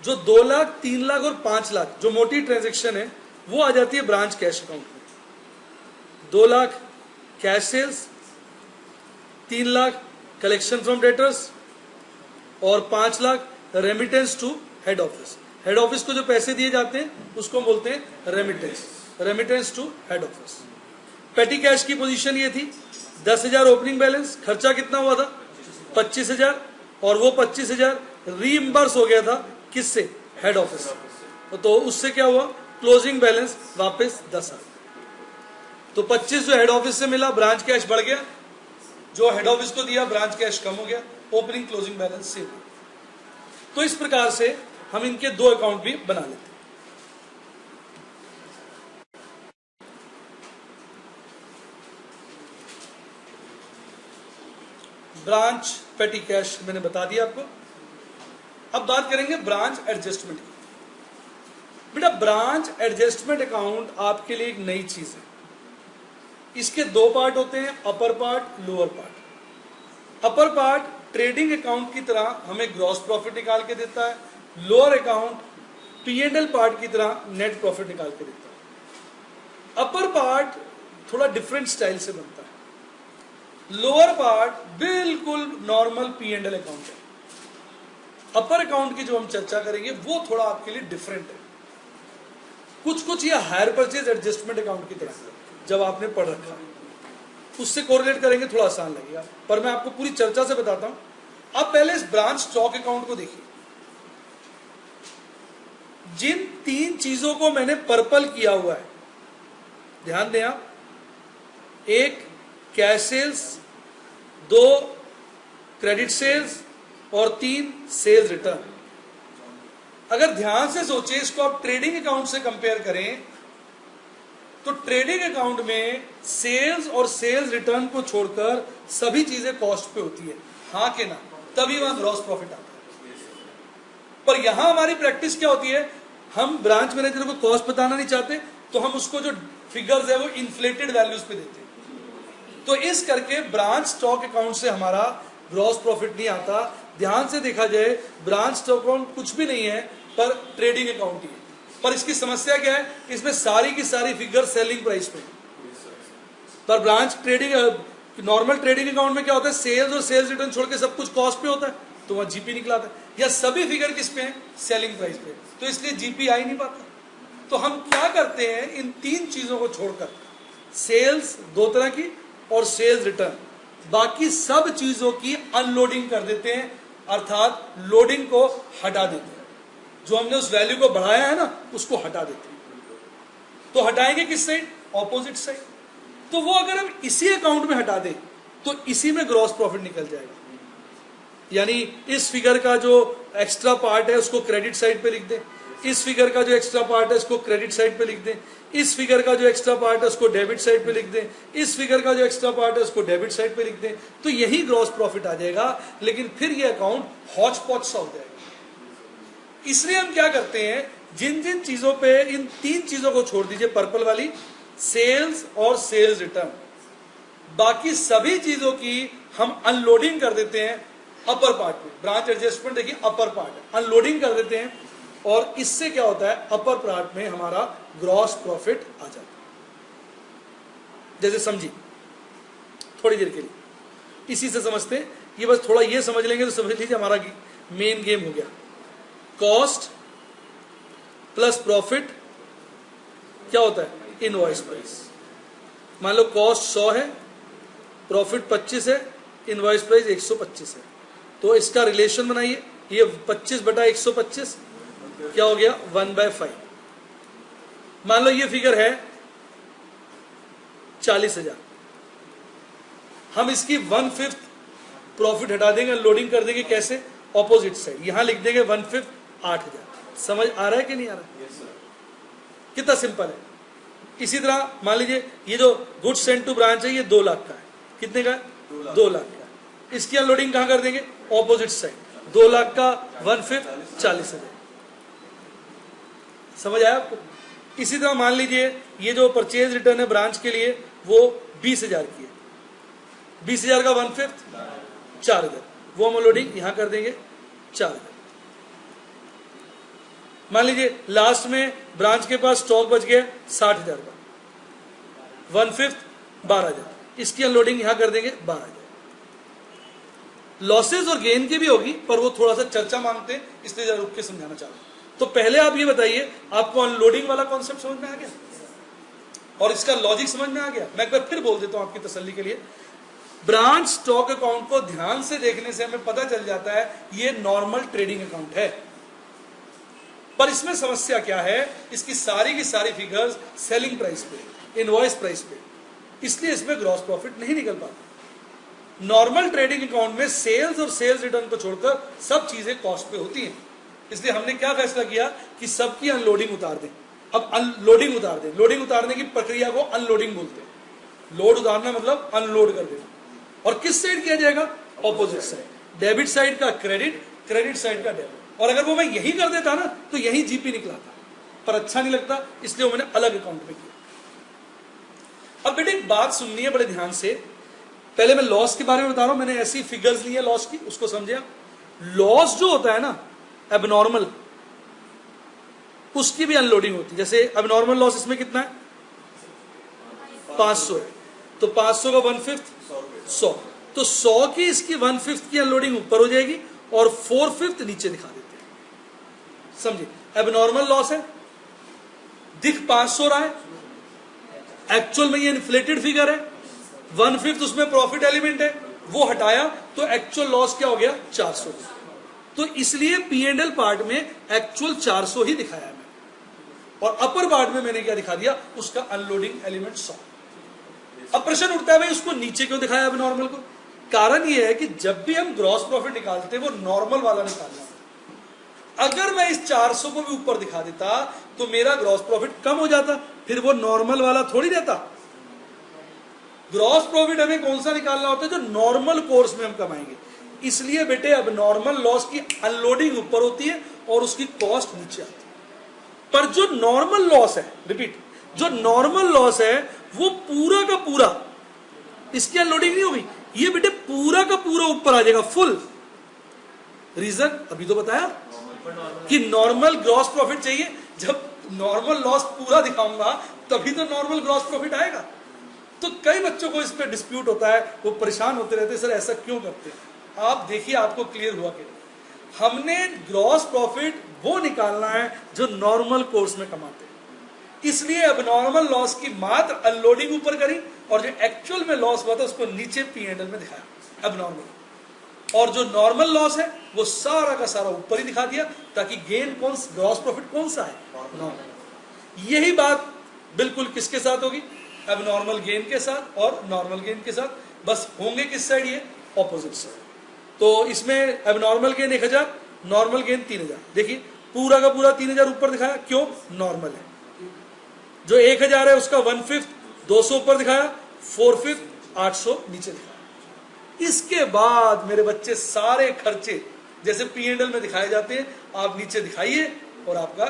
जो 2 लाख, 3 लाख और 5 लाख जो मोटी ट्रांजैक्शन है वो आ जाती है ब्रांच कैश अकाउंट में। 2 lakh cash sales, 3 lakh collection from debtors और 5 lakh remittance to head office. Head office को जो पैसे दिए जाते हैं उसको बोलते हैं remittance, remittance to head office. Petty cash की पोजीशन ये थी 10,000 ओपनिंग बैलेंस, खर्चा कितना हुआ था 25,000, और वो 25,000 रीइंबर्स हो गया था किससे, हेड ऑफिस। तो उससे क्या हुआ, क्लोजिंग बैलेंस वापस 10 आ गया। तो 25 जो हेड ऑफिस से मिला, ब्रांच कैश बढ़ गया, जो हेड ऑफिस को दिया ब्रांच कैश कम हो गया, ओपनिंग क्लोजिंग बैलेंस सेम। तो इस प्रकार से हम इनके 2 अकाउंट भी बना लेते हैं। ब्रांच पेटी कैश मैंने बता दिया आपको। अब बात करेंगे ब्रांच एडजस्टमेंट की। बेटा ब्रांच एडजस्टमेंट अकाउंट आपके लिए एक नई चीज है। इसके 2 पार्ट होते हैं, upper part, lower part. Upper part trading account की तरह हमें ग्रॉस प्रॉफिट निकाल के देता है, लोअर अकाउंट P&L पार्ट की तरह नेट प्रॉफिट निकाल के देता है। अपर पार्ट थोड़ा डिफरेंट स्टाइल से बनता है, लोअर पार्ट बिल्कुल नॉर्मल P&L अकाउंट है। अपर अकाउंट की जो हम चर्चा करेंगे वो थोड़ा आपके लिए डिफरेंट है, कुछ ये हायर परचेज एडजस्टमेंट अकाउंट की तरह जब आपने पढ़ रखा है उससे कोरिलेट करेंगे, थोड़ा आसान लगेगा, पर मैं आपको पूरी चर्चा से बताता हूं। अब पहले इस ब्रांच स्टॉक अकाउंट को देखिए। जिन 3 चीजों को मैंने पर्पल किया हुआ है, ध्यान दें आप, 1 कैश सेल्स, 2 क्रेडिट सेल्स और 3 सेल्स रिटर्न। अगर ध्यान से सोचे, इसको आप ट्रेडिंग अकाउंट से कंपेयर करें तो ट्रेडिंग अकाउंट में सेल्स और सेल्स रिटर्न को छोड़कर सभी चीजें कॉस्ट पे होती है, हाँ के ना, तभी वहां ग्रॉस प्रॉफिट आता है। पर यहां हमारी प्रैक्टिस क्या होती है, हम ब्रांच मैनेजर को कॉस्ट बताना नहीं चाहते तो हम उसको जो फिगर्स है वो इन्फ्लेटेड वैल्यूज पे देते हैं। तो इस करके ब्रांच स्टॉक अकाउंट से हमारा ग्रॉस प्रॉफिट नहीं आता। ध्यान से देखा जाए ब्रांच स्टॉक अकाउंट कुछ भी नहीं है पर ट्रेडिंग अकाउंट ही है। पर इसकी समस्या क्या है, इसमें सारी की सारी फिगर सेलिंग प्राइस पे। पर branch trading normal trading account में क्या होता है, सेल्स और सेल्स रिटर्न छोड़ के सब कुछ कॉस्ट पे होता है, तो वहां जीपी निकलाता है, या सभी फिगर किस पे है, सेलिंग प्राइस पे, तो इसलिए जीपी आ ही नहीं पाता। तो हम क्या करते हैं, इन 3 चीजों को छोड़कर, सेल्स 2 तरह की और सेल्स रिटर्न, बाकी सब चीजों की अनलोडिंग कर देते हैं, अर्थात लोडिंग को हटा देते हैं। जो हमने उस वैल्यू को बढ़ाया है ना उसको हटा देते हैं। तो हटाएंगे किस साइड, ऑपोजिट साइड। तो वो अगर हम इसी अकाउंट में हटा दें तो इसी में ग्रॉस प्रॉफिट निकल जाएगा। यानी इस फिगर का जो एक्स्ट्रा पार्ट है उसको क्रेडिट साइड पे लिख दें, इस फिगर का जो एक्स्ट्रा पार्ट है उसको क्रेडिट साइड पे लिख दें, इस फिगर का जो एक्स्ट्रा पार्ट है उसको डेबिट साइड पे लिख दें, इस फिगर का जो एक्स्ट्रा पार्ट है उसको डेबिट साइड पे लिख दें, तो यही ग्रॉस प्रॉफिट आ जाएगा। लेकिन फिर ये अकाउंट हॉच पॉच सा हो जाएगा। इसलिए हम क्या करते हैं, जिन जिन चीजों पे, इन 3 चीजों को छोड़ दीजिए, पर्पल वाली, सेल्स और सेल्स रिटर्न, बाकी सभी चीजों की हम अनलोडिंग कर देते हैं अपर पार्ट में। ब्रांच एडजस्टमेंट देखिए अपर पार्ट है, अनलोडिंग कर देते हैं, और इससे क्या होता है, अपर पार्ट में हमारा ग्रॉस प्रॉफिट आ जाता है। जैसे समझिए थोड़ी देर के लिए, इसी से समझते हैं, ये बस थोड़ा ये समझ लेंगे तो समझ लीजिए हमारा मेन गेम हो गया। कॉस्ट प्लस प्रॉफिट क्या होता है, इनवॉइस प्राइस। मान लो कॉस्ट 100 है, प्रॉफिट 25 है, इनवॉइस प्राइस 125 है, तो इसका रिलेशन बनाइए, ये 25/125 क्या हो गया, 1/5। मान लो ये फिगर है 40,000, हम इसकी 1/5 प्रॉफिट हटा देंगे, लोडिंग कर देंगे, कैसे, ऑपोजिट साइड, यहां लिख देंगे 1/5 8,000। समझ आ रहा है कि नहीं आ रहा है? कितना सिंपल है। इसी तरह मान लीजिए ये जो गुड्स सेंट टू ब्रांच है ये 2 लाख का है, कितने का है, 2 लाख का है। इसकी अनलोडिंग कहां कर देंगे, ऑपोजिट साइड, 2 लाख का 1/5 40,000। समझ आया आपको? इसी तरह मान लीजिए ये जो परचेज रिटर्न है ब्रांच के लिए वो 20,000 की है, 20,000 का 1/5 4,000, वो हम अनलोडिंग यहां कर देंगे 4,000। मान लीजिए लास्ट में ब्रांच के पास स्टॉक बच गया 60,000 का, 1/5 12,000, इसकी अनलोडिंग यहां कर देंगे 12,000। लॉसेज और गेन की भी होगी, पर वो थोड़ा सा चर्चा मांगते हैं, इसलिए जरा रुक के समझाना चाह रहा हूं। तो पहले आप ये बताइए, आपको अनलोडिंग वाला कॉन्सेप्ट समझ में आ गया और इसका लॉजिक समझ में आ गया? मैं एक बार फिर बोल देता हूं आपकी तसल्ली के लिए। ब्रांच स्टॉक अकाउंट को ध्यान से देखने से हमें पता चल जाता है ये नॉर्मल ट्रेडिंग अकाउंट है, पर इसमें समस्या क्या है, इसकी सारी की सारी फिगर्स सेलिंग प्राइस पे, इनवॉइस प्राइस पे, इसलिए इसमें ग्रॉस प्रॉफिट नहीं निकल पाता। नॉर्मल ट्रेडिंग अकाउंट में सेल्स और सेल्स रिटर्न को छोड़कर सब चीजें कॉस्ट पे होती हैं, इसलिए हमने क्या फैसला किया कि सबकी अनलोडिंग उतार दें। अब अनलोडिंग उतार दें, लोडिंग उतारने की प्रक्रिया को अनलोडिंग बोलते हैं। लोड उतारना मतलब अनलोड कर देना। और किस साइड किया जाएगा? Opposite side. डेबिट साइड का क्रेडिट, क्रेडिट साइड का डेबिट। और अगर वो मैं यही कर देता ना तो यही जीपी निकलाता, पर अच्छा नहीं लगता, इसलिए वो मैंने अलग अकाउंट में किया। अब बेटे एक बात सुननी है बड़े ध्यान से, पहले मैं लॉस के बारे में बता रहा हूं, मैंने ऐसी फिगर्स ली है लॉस की, उसको समझे आप। लॉस जो होता है ना एबनॉर्मल, उसकी भी अनलोडिंग होती है। जैसे एबनॉर्मल लॉस इसमें कितना है? 500 है, तो 500 का 1/5 100, तो 100 की इसकी 1/5 की अनलोडिंग ऊपर हो जाएगी और 4/5 नीचे दिखा देते हैं। समझे? एबनॉर्मल लॉस है, दिख 500 रहा है, एक्चुअल में ये इन्फ्लेटेड फिगर है, 1/5 उसमें प्रॉफिट एलिमेंट है, वो हटाया तो एक्चुअल लॉस क्या हो गया? 400। तो इसलिए P&L पार्ट में एक्चुअल 400 ही दिखाया है, और अपर पार्ट में मैंने क्या दिखा दिया? उसका अनलोडिंग एलिमेंट 100। अब प्रश्न उठता है भाई उसको नीचे क्यों दिखाया अब नॉर्मल को? कारण ये है कि जब भी हम ग्रॉस प्रॉफिट निकालते हैं वो नॉर्मल वाला निकालना है। अगर मैं इस 400 को भी ऊपर दिखा देता तो मेरा ग्रॉस प्रॉफिट कम हो जाता, फिर वो नॉर्मल वाला थोड़ी रहता। ग्रॉस प्रॉफिट हमें कौन सा निकालना होता है? जो नॉर्मल कोर्स में हम कमाएंगे। इसलिए बेटे अब नॉर्मल लॉस की अनलोडिंग ऊपर होती है और उसकी कॉस्ट नीचे आती है। पर जो नॉर्मल लॉस है, रिपीट, जो नॉर्मल लॉस है वो पूरा का पूरा, इसकी अनलोडिंग नहीं होगी, ये बेटे पूरा का पूरा ऊपर आ जाएगा फुल। रीजन अभी तो बताया कि नॉर्मल ग्रॉस प्रॉफिट चाहिए। जब नॉर्मल लॉस पूरा दिखाऊंगा तभी तो नॉर्मल ग्रॉस प्रॉफिट आएगा। तो कई बच्चों को इस पे डिस्प्यूट होता है, वो परेशान होते रहते हैं, सर ऐसा क्यों करते हैं? आप देखिए, आपको क्लियर हुआ कि हमने ग्रॉस प्रॉफिट वो निकालना है जो नॉर्मल कोर्स में कमाते हैं, इसलिए अब नॉर्मल लॉस की मात्र अनलोडिंग ऊपर करी और जो एक्चुअल में लॉस हुआ था उसको नीचे P&L में दिखाया अब नॉर्मल। और जो नॉर्मल लॉस है वो सारा का सारा ऊपर ही दिखा दिया, ताकि गेन कौन, ग्रॉस प्रॉफिट कौन सा है? नॉर्मल। यही बात बिल्कुल किसके साथ होगी? अब नॉर्मल गेन के साथ और नॉर्मल गेन के साथ, बस होंगे किस साइड? ये ऑपोजिट साइड। तो इसमें अब नॉर्मल गेन 1000, नॉर्मल गेन 3000। देखिए पूरा का पूरा 3000 ऊपर दिखाया, क्यों? नॉर्मल है। जो 1000 है उसका 1/5 200 ऊपर दिखाया, 4/5 800 नीचे दिखाया। इसके बाद मेरे बच्चे सारे खर्चे जैसे P&L में दिखाए जाते हैं, आप नीचे दिखाइए और आपका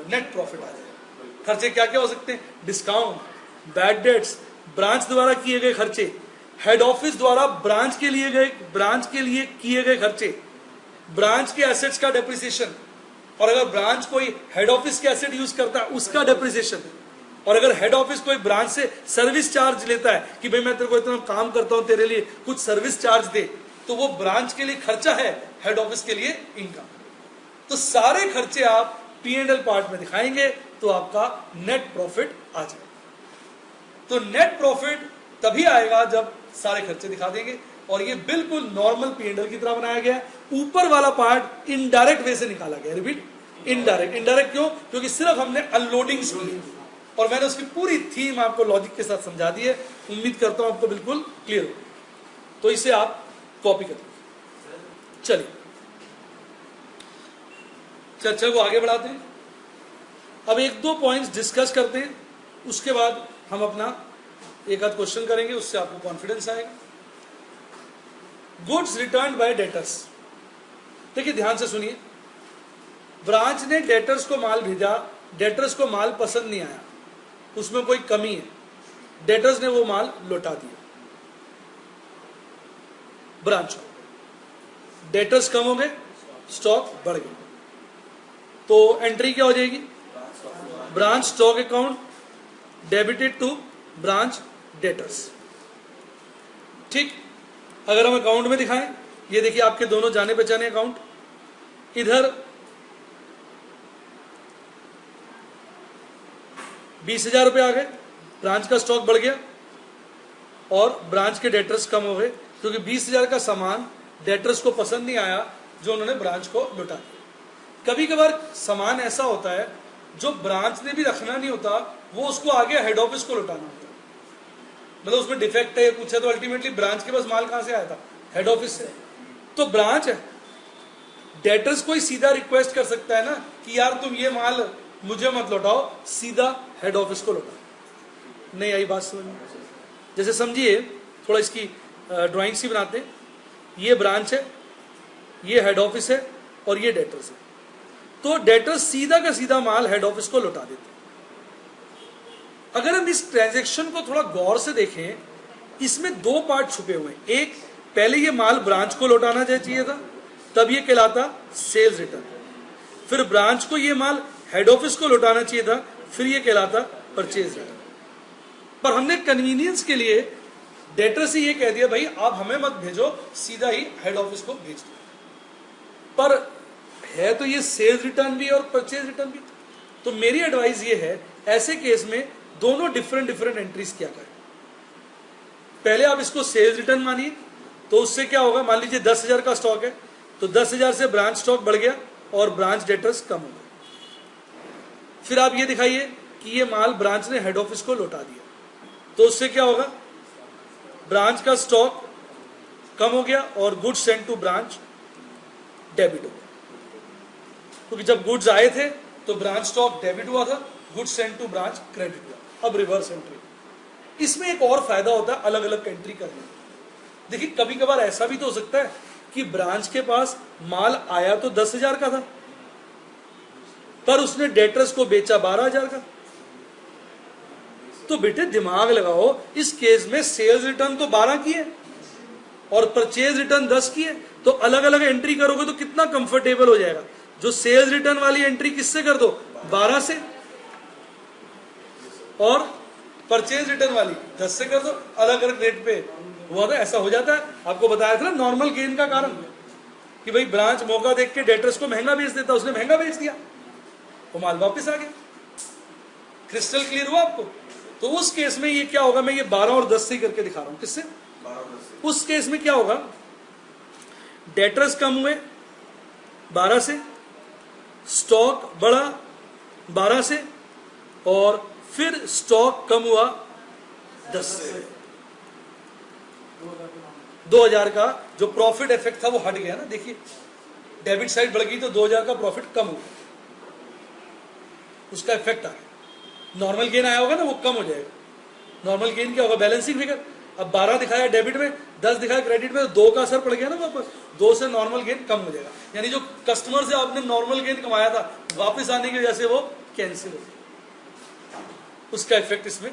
नेट प्रॉफिट आ जाएगा। खर्चे क्या क्या हो सकते हैं? डिस्काउंट, बैड डेट्स, ब्रांच द्वारा किए गए खर्चे, हेड ऑफिस द्वारा ब्रांच के लिए किए गए खर्चे, ब्रांच के एसेट्स का डेप्रिसिएशन, और अगर ब्रांच कोई हेड ऑफिस के एसेट यूज करता है उसका डेप्रिसिएशन, और अगर हेड ऑफिस कोई ब्रांच से सर्विस चार्ज लेता है कि भाई मैं तेरे को इतना काम करता हूं, तेरे लिए कुछ सर्विस चार्ज दे, तो वो ब्रांच के लिए खर्चा है, हेड ऑफिस के लिए इनकम। तो सारे खर्चे आप P&L पार्ट में दिखाएंगे तो आपका नेट प्रॉफिट आ जाएगा। तो नेट प्रॉफिट तभी आएगा जब सारे खर्चे दिखा देंगे, और ये बिल्कुल नॉर्मल P&L की तरह बनाया गया है। ऊपर वाला पार्ट इनडायरेक्ट वे से निकाला गया। रिपीट, इनडायरेक्ट क्यों? क्योंकि सिर्फ हमने अनलोडिंग की और मैंने उसकी पूरी थीम आपको लॉजिक के साथ समझा दी है। उम्मीद करता हूं आपको बिल्कुल क्लियर हो, तो इसे आप कॉपी कर लीजिए। चलिए चर्चा को आगे बढ़ाते हैं। अब एक दो पॉइंट्स डिस्कस करते हैं, उसके बाद हम अपना एक आध क्वेश्चन करेंगे, उससे आपको कॉन्फिडेंस आएगा। Goods return bye debtors. देखिए ध्यान से सुनिए, ब्रांच ने डेटर्स को माल भेजा, डेटर्स को माल पसंद नहीं आया, उसमें कोई कमी है, डेटर्स ने वो माल लौटा दिया ब्रांच को। डेटर्स कम हो गए, स्टॉक बढ़ गया, तो एंट्री क्या हो जाएगी? Branch stock account debited to branch debtors. ठीक, अगर हम अकाउंट में दिखाएं ये देखिए आपके दोनों जाने पहचाने अकाउंट, इधर 20,000 रुपये आ गए, ब्रांच का स्टॉक बढ़ गया और ब्रांच के डेटर्स कम हो गए, क्योंकि 20,000 का सामान डेटर्स को पसंद नहीं आया जो उन्होंने ब्रांच को लुटा दिया। कभी कभार सामान ऐसा होता है जो ब्रांच ने भी रखना नहीं होता, वो उसको आगे हेड ऑफिस को लुटाना होता है, मतलब उसमें डिफेक्ट है या कुछ है, तो अल्टीमेटली ब्रांच के पास माल कहां से आया था? हेड ऑफिस से। तो ब्रांच डेटर्स को ही सीधा रिक्वेस्ट कर सकता है ना कि यार तुम ये माल मुझे मत लौटाओ, सीधा हेड ऑफिस को लौटाओ। नहीं आई बात समझ में? जैसे समझिए, थोड़ा इसकी ड्राइंग सी बनाते हैं। ये ब्रांच है, ये हेड ऑफिस है और ये डेटर्स है। तो डेटर्स सीधा का सीधा माल हेड ऑफिस को लौटा देते हैं। अगर हम इस ट्रांजैक्शन को थोड़ा गौर से देखें, इसमें दो पार्ट छुपे हुए हैं। एक, पहले ये माल ब्रांच को लौटाना चाहिए था, तब ये कहलाता सेल्स रिटर्न। फिर ब्रांच को ये माल हेड ऑफिस को लौटाना चाहिए था, फिर ये कहलाता परचेज रिटर्न। पर हमने कन्वीनियंस के लिए डेटर से ये कह दिया भाई आप हमें मत भेजो, सीधा ही हेड ऑफिस को भेज दो। पर है तो ये सेल्स रिटर्न भी और परचेज रिटर्न भी। तो मेरी एडवाइस ये है, ऐसे केस में दोनों डिफरेंट एंट्रीज क्या करें। पहले आप इसको सेल्स रिटर्न मानिए, तो उससे क्या होगा, मान लीजिए 10,000 का स्टॉक है, तो 10,000 से ब्रांच स्टॉक बढ़ गया और ब्रांच डेटर्स कम हो गए। फिर आप ये दिखाइए कि ये माल ब्रांच ने हेड ऑफिस को लौटा दिया, तो उससे क्या होगा, ब्रांच का स्टॉक कम हो गया और goods sent to branch debit हो गया। क्योंकि जब गुड्स आए थे तो ब्रांच स्टॉक डेबिट हुआ था, goods sent to branch credit हुआ। अब रिवर्स एंट्री। इसमें एक और फायदा होता है अलग अलग एंट्री करने में। देखिए कभी कभार ऐसा भी तो हो सकता है कि ब्रांच के पास माल आया तो 10,000 का था, पर उसने डेटर्स को बेचा 12,000 का। तो बेटे दिमाग लगाओ, इस केस में सेल्स रिटर्न तो 12 की है और परचेज रिटर्न 10 की है, तो अलग अलग एंट्री करोगे तो कितना कंफर्टेबल हो जाएगा। जो सेल्स रिटर्न वाली एंट्री किससे कर दो, 12 से, और परचेज रिटर्न वाली 10 से कर दो, अलग अलग रेट पे। हुआ तो ऐसा हो जाता है, आपको बताया था ना नॉर्मल गेन का कारण, कि भाई ब्रांच मौका देख के डेटर्स को महंगा बेच देता, उसने महंगा बेच दिया, वो माल वापस आ गया। क्रिस्टल क्लियर हुआ आपको? तो उस केस में ये क्या होगा, मैं ये 12 और 10 से करके दिखा रहा हूं। किससे? उस केस में क्या होगा, डेटर्स कम हुए 12 से, स्टॉक बढ़ा 12 से, और फिर स्टॉक कम हुआ 10 से। 2,000 का जो प्रॉफिट इफेक्ट था वो हट गया ना। देखिए डेबिट साइड बढ़ गई तो 2,000 का प्रॉफिट कम हो गया, उसका इफेक्ट आ गया। नॉर्मल गेन आया होगा ना, वो कम हो जाएगा। नॉर्मल गेन क्या होगा, बैलेंसिंग फिगर। अब 12 दिखाया डेबिट में, 10 दिखाया क्रेडिट में, तो 2 का असर पड़ गया ना वापस, 2 से नॉर्मल गेन कम हो जाएगा। यानी जो कस्टमर से आपने नॉर्मल गेन कमाया था, वापस आने की वजह से वो कैंसिल हो गया, उसका इफेक्ट इसमें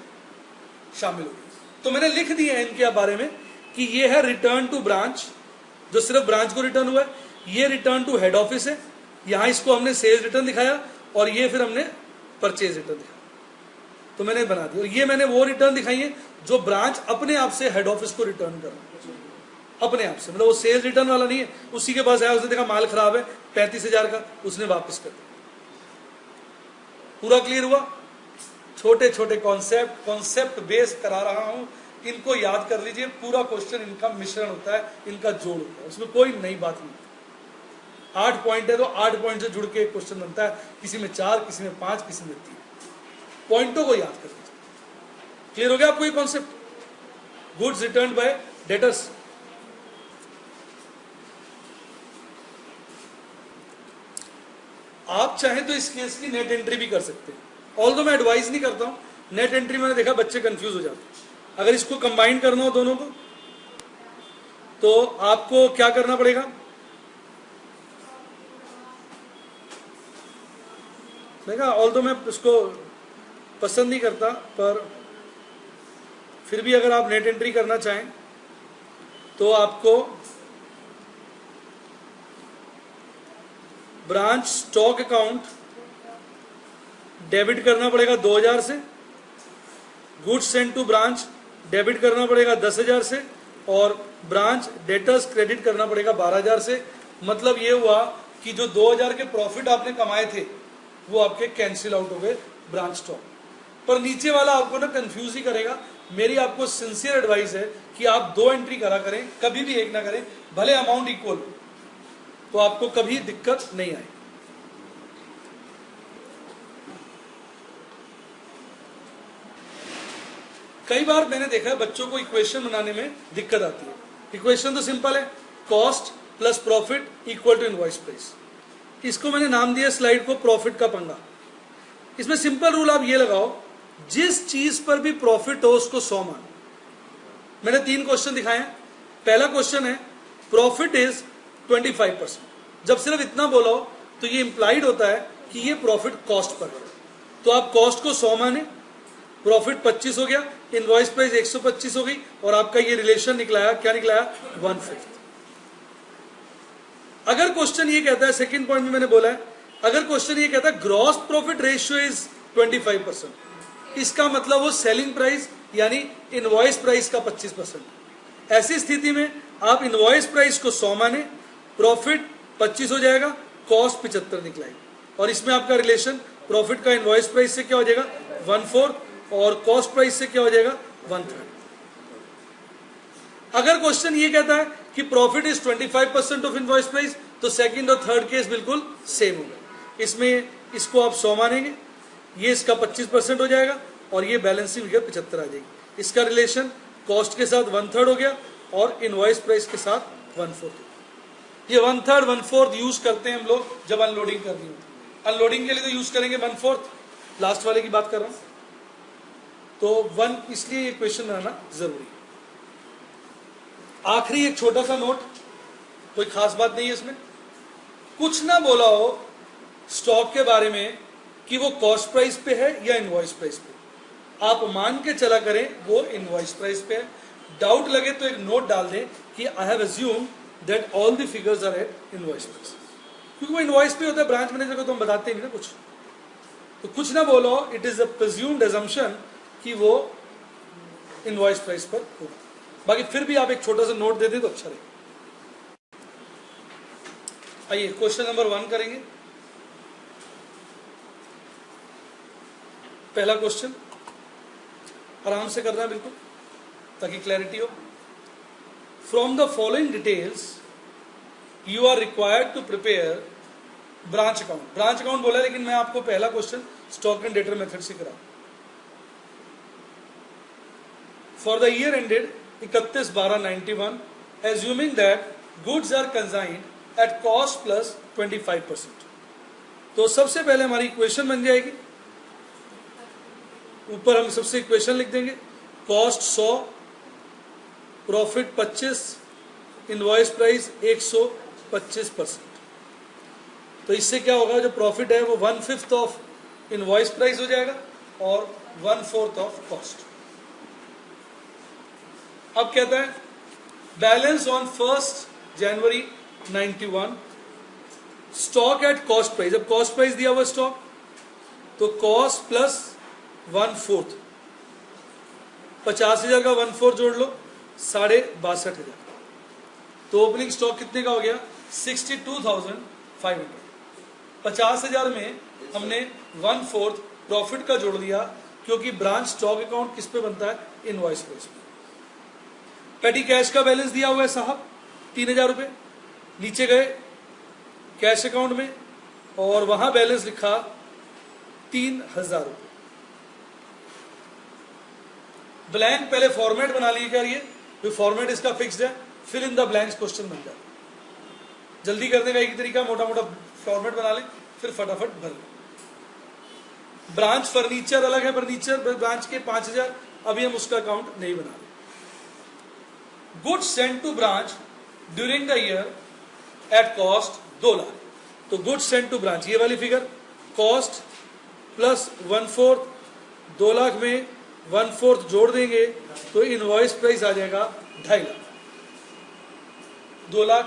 शामिल हो गया। तो मैंने लिख दिया है इनके बारे में कि ये है रिटर्न टू ब्रांच, जो सिर्फ ब्रांच को रिटर्न हुआ है। ये रिटर्न टू हेड ऑफिस है, यहां इसको हमने सेल्स रिटर्न दिखाया, और ये फिर हमने परचेज रिटर्न दिखाया। तो मैंने बना दिया। और ये मैंने वो रिटर्न दिखाई है जो ब्रांच अपने आप से हेड ऑफिस को रिटर्न कर रहा है, अपने आप से, मतलब वो सेल्स रिटर्न वाला नहीं है। उसी के पास आया, उसने देखा माल खराब है 35,000 का, उसने वापस कर दिया। पूरा क्लियर हुआ? छोटे छोटे कॉन्सेप्ट बेस करा रहा हूं, इनको याद कर लीजिए। पूरा क्वेश्चन इनका मिश्रण होता है, इनका जोड़ होता है, उसमें कोई नई बात नहीं। 8 पॉइंट है तो 8 पॉइंट से जुड़ के एक क्वेश्चन बनता है, किसी में 4, किसी में 5, किसी में 3। पॉइंटों को याद कर लीजिए। क्लियर हो गया आपको ये concept? Goods return bye debtors. आप चाहें तो इस केस की नेट एंट्री भी कर सकते हैं, ऑल्दो मैं एडवाइस नहीं करता हूं। नेट एंट्री मैंने देखा बच्चे कंफ्यूज हो जाते हैं। अगर इसको कंबाइन करना हो दोनों को, तो आपको क्या करना पड़ेगा, देखा, ऑल्दो मैं इसको पसंद नहीं करता, पर फिर भी अगर आप नेट एंट्री करना चाहें तो आपको ब्रांच स्टॉक अकाउंट डेबिट करना पड़ेगा 2,000 से, goods sent to branch debit करना पड़ेगा 10,000 से, और ब्रांच डेटर्स क्रेडिट करना पड़ेगा 12,000 से। मतलब ये हुआ कि जो 2,000 के प्रॉफिट आपने कमाए थे वो आपके कैंसिल आउट हो गए ब्रांच स्टॉक। पर नीचे वाला आपको ना कंफ्यूज ही करेगा। मेरी आपको सिंसियर एडवाइस है कि आप 2 एंट्री करा करें, कभी भी एक ना करें, भले अमाउंट इक्वल हो, तो आपको कभी दिक्कत नहीं आएगी। कई बार मैंने देखा है बच्चों को इक्वेशन बनाने में दिक्कत आती है। इक्वेशन तो सिंपल है, cost plus profit equal to invoice price. इसको मैंने नाम दिया स्लाइड को प्रॉफिट का पंगा। इसमें सिंपल रूल आप ये लगाओ, जिस चीज पर भी प्रॉफिट हो उसको 100 मान। मैंने 3 क्वेश्चन दिखाए हैं। पहला क्वेश्चन है प्रॉफिट इज 25%। जब सिर्फ इतना बोला हो तो ये इंप्लाइड होता है कि ये प्रॉफिट कॉस्ट पर है, तो आप कॉस्ट को 100 माने, प्रॉफिट 25 हो गया, इनवॉइस प्राइस 125 हो गई, और आपका ये रिलेशन निकलाया, क्या निकलाया, 1/5। अगर क्वेश्चन ये कहता है, सेकंड पॉइंट में मैंने बोला है, अगर क्वेश्चन ये कहता है ग्रॉस प्रॉफिट रेशियो इज 25%, इसका मतलब वो सेलिंग प्राइस यानी इनवॉइस प्राइस का 25%। ऐसी स्थिति में आप इनवॉइस प्राइस को 100 माने, प्रॉफिट 25 हो जाएगा, कॉस्ट 75 निकलाएगी, और इसमें आपका रिलेशन प्रॉफिट का इनवॉइस प्राइस से क्या हो जाएगा, 1/4, और कॉस्ट प्राइस से क्या हो जाएगा, 1/3। अगर क्वेश्चन ये कहता है कि profit is 25% of invoice price, तो सेकंड और थर्ड केस बिल्कुल सेम होगा। इसमें इसको आप 100 मानेंगे, ये इसका 25% हो जाएगा, और ये बैलेंसिंग फिगर 75 आ जाएगी। इसका रिलेशन कॉस्ट के साथ 1/3 हो गया, और इनवॉइस प्राइस के साथ 1/4। ये 1/3 1/4 यूज करते हैं हम लोग जब अनलोडिंग करनी होती है। अनलोडिंग के लिए तो यूज करेंगे 1/4, लास्ट वाले की बात कर रहा हूं, तो 1, इसलिए इक्वेशन बनाना जरूरी है। आखिरी एक छोटा सा नोट, कोई खास बात नहीं है इसमें, कुछ ना बोला हो स्टॉक के बारे में कि वो कॉस्ट प्राइस पे है या इनवॉइस प्राइस पे, आप मान के चला करें वो इनवॉइस प्राइस पे है। डाउट लगे तो एक नोट डाल दें कि I have assume that all the figures are at invoice price, क्योंकि वो इनवॉइस पे होता है। ब्रांच मैनेजर को तो हम बताते नहीं ना कुछ, तो कुछ ना बोलो, it is a presumed assumption कि वो इनवॉइस प्राइस पर होगा। बाकी फिर भी आप एक छोटा सा नोट दे दें तो अच्छा रहेगा। आइए क्वेश्चन नंबर 1 करेंगे। पहला क्वेश्चन आराम से करना है बिल्कुल, ताकि क्लैरिटी हो। From the following details you are required to prepare branch account. Branch account बोला, लेकिन मैं आपको पहला question stock and debtor method से करा। For the year ended 31/12/91, assuming that goods are consigned at cost plus 25%। तो सबसे पहले हमारी इक्वेशन बन जाएगी, ऊपर हम सबसे इक्वेशन लिख देंगे, कॉस्ट 100, प्रॉफिट 25, इनवॉइस प्राइस 125%। तो इससे क्या होगा, जो प्रॉफिट है वो 1/5 ऑफ इनवॉइस प्राइस हो जाएगा और 1/4 ऑफ कॉस्ट। अब कहता है balance on 1 January 91, stock at cost price. अब कॉस्ट प्राइस दिया हुआ स्टॉक, तो कॉस्ट प्लस 1/4, 50,000 का 1/4 जोड़ लो, 62,500। तो ओपनिंग स्टॉक कितने का हो गया, 62,500। 50,000 में हमने 1/4 प्रॉफिट का जोड़ दिया, क्योंकि ब्रांच स्टॉक अकाउंट किस पे बनता है, इनवॉइस प्राइस पे। पेटी कैश का बैलेंस दिया हुआ है साहब 3,000 रुपए, नीचे गए कैश अकाउंट में और वहां बैलेंस लिखा 3,000 रुपए। ब्लैंक पहले फॉर्मेट बना लीजिए, ये फॉर्मेट इसका फिक्स्ड है, fill in the blanks question बन जाए। जल्दी करने का एक तरीका, मोटा मोटा फॉर्मेट बना लें, फिर फटाफट भर लें। ब्रांच फर्नीचर अलग है, फर्नीचर ब्रांच के 5,000, अभी हम उसका अकाउंट नहीं बना रहे। Goods sent to branch during the year at cost 2 lakh. तो गुड्स सेंट टू ब्रांच ये वाली फिगर, कॉस्ट प्लस 1/4, 2 लाख में 1/4 जोड़ देंगे तो इनवॉइस प्राइस आ जाएगा 2.5 lakh. 2 lakh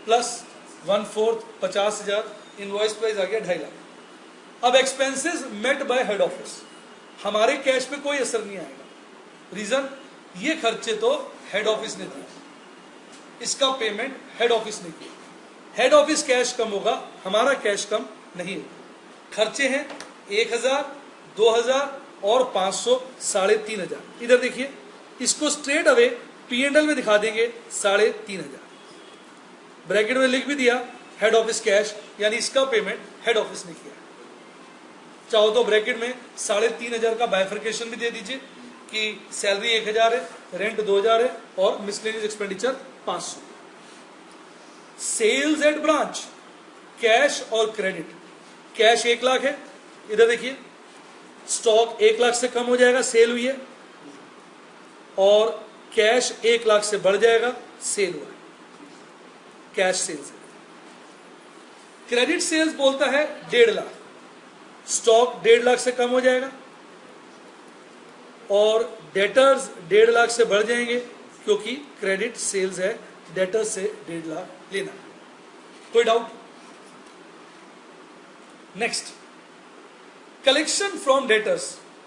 plus 1/4 50,000, invoice price आ गया 2.5 लाख। अब expenses met by head office, हमारे कैश पे कोई असर नहीं आएगा। रीजन, ये खर्चे तो हेड ऑफिस ने दिए, इसका पेमेंट हेड ऑफिस ने किया। हेड ऑफिस कैश कम होगा, हमारा कैश कम नहीं होगा। खर्चे हैं 1000, 2000 और 500, 3500। इधर देखिए, इसको स्ट्रेट अवे P&L में दिखा देंगे 3500। ब्रैकेट में लिख भी दिया हेड ऑफिस कैश, यानी इसका पेमेंट हेड ऑफिस ने किया। चाहो तो ब्रैकेट में 3500 का बाइफर्केशन भी दे दीजिए कि सैलरी 1000 है, रेंट 2000 है और miscellaneous expenditure 500। Sales at branch, cash और क्रेडिट। कैश 1 लाख है, इधर देखिए स्टॉक 1 लाख से कम हो जाएगा, सेल हुई है, और कैश 1 लाख से बढ़ जाएगा, सेल हुआ है, कैश सेल्स है। क्रेडिट सेल्स बोलता है 1.5 लाख, स्टॉक 1.5 लाख से कम हो जाएगा और डेटर्स 1.5 लाख से बढ़ जाएंगे, क्योंकि क्रेडिट सेल्स है, डेटर्स से 1.5 लाख लेना। कोई doubt? Next, collection from debtors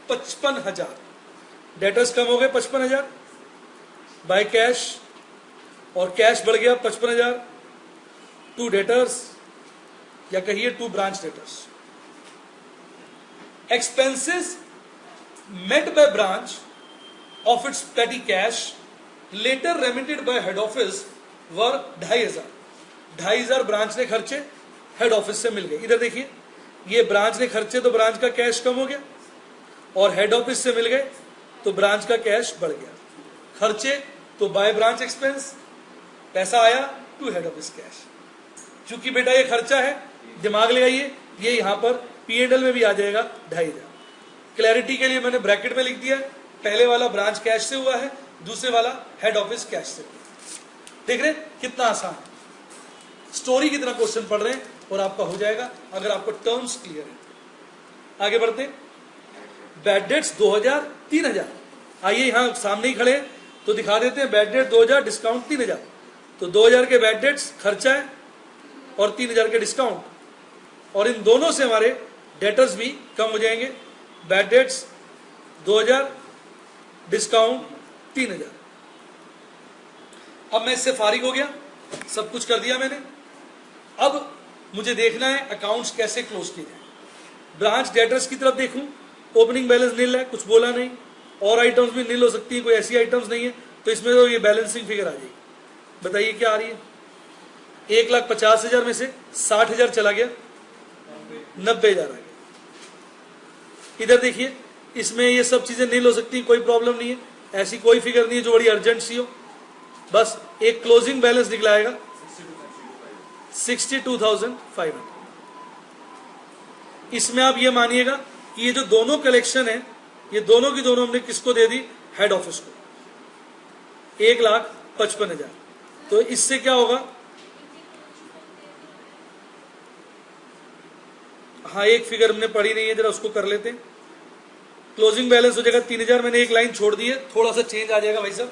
55,000। Debtors कम हो गए 55,000 बाय कैश, और कैश बढ़ गया 55,000 टू डेटर्स, या कहिए to branch debtors. Expenses met by branch of its petty cash later remitted by head office were 2,500। 2,500 branch ने खर्चे हेड ऑफिस से मिल गए। इधर देखिए, ये ब्रांच ने खर्चे तो ब्रांच का कैश कम हो गया, और हेड ऑफिस से मिल गए तो ब्रांच का कैश बढ़ गया। खर्चे तो बाय ब्रांच एक्सपेंस, पैसा आया टू हेड ऑफिस कैश। क्योंकि बेटा ये खर्चा है, दिमाग लगाइए, ये यहां पर P&L में भी आ जाएगा 2,500। क्लैरिटी के लिए मैंने ब्रैकेट में लिख दिया, पहले वाला ब्रांच कैश से हुआ है, दूसरे वाला हेड ऑफिस कैश से। देख रहे कितना आसान है, स्टोरी की तरह क्वेश्चन पढ़ रहे हैं और आपका हो जाएगा अगर आपको टर्म्स क्लियर है। आगे बढ़ते, बैड डेट्स 2000, 3000। आइए यहां सामने ही खड़े तो दिखा देते हैं, बैड डेट 2000, डिस्काउंट 3000। तो 2000 के बैड डेट्स खर्चा है और 3000 के डिस्काउंट, और इन दोनों से हमारे डेटर्स भी कम हो जाएंगे। Bad debts 2000, discount 3000। अब मैं इससे फारिग हो गया, सब कुछ कर दिया मैंने। अब मुझे देखना है अकाउंट्स कैसे क्लोज किए जाए। ब्रांच डेटर्स की तरफ देखूं, ओपनिंग बैलेंस नील है, कुछ बोला नहीं, और आइटम्स भी नील हो सकती है, कोई ऐसी आइटम्स नहीं है, तो इसमें तो ये बैलेंसिंग फिगर आ जाएगी। बताइए क्या आ रही है? 1,50,000 में से 60,000 चला गया, 90,000 आ गया। इधर देखिए, इसमें ये सब चीजें नील हो सकती है, कोई प्रॉब्लम नहीं है, ऐसी कोई फिगर नहीं है जो बड़ी अर्जेंट सी हो। बस एक क्लोजिंग बैलेंस निकलाएगा 62,500। इसमें आप ये मानिएगा कि ये जो दोनों कलेक्शन है, ये दोनों की दोनों हमने किसको दे दी? हेड ऑफिस को, 1,55,000। तो इससे क्या होगा? हाँ, एक फिगर हमने पढ़ी नहीं है, जरा उसको कर लेते हैं। क्लोजिंग बैलेंस हो जाएगा 3,000, मैंने एक लाइन छोड़ दी है, थोड़ा सा चेंज आ जाएगा भाई साहब।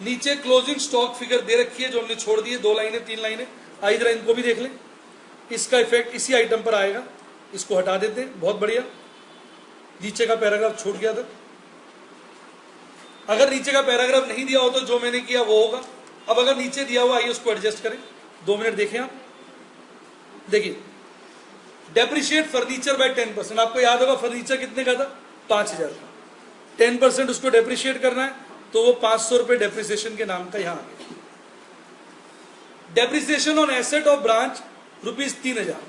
नीचे क्लोजिंग स्टॉक फिगर दे रखी है जो हमने छोड़ दी है, 2 लाइनें 3 लाइनें। आइए जरा इनको भी देख लें, इसका इफेक्ट इसी आइटम पर आएगा। इसको हटा देते हैं, बहुत बढ़िया। नीचे का पैराग्राफ छूट गया था, अगर नीचे का पैराग्राफ नहीं दिया हो तो जो मैंने किया वो होगा। अब अगर नीचे दिया हुआ, आइए उसको एडजस्ट करें। 2 मिनट देखें आप, देखिए डेप्रिशिएट फर्नीचर बाय 10%। आपको याद होगा फर्नीचर कितने का था? 5,000 का। 10% उसको डेप्रिशिएट करना है, तो वो 500 रुपए डेप्रिसिएशन के नाम का यहां आ गया। Depreciation on asset of branch ₹3,000।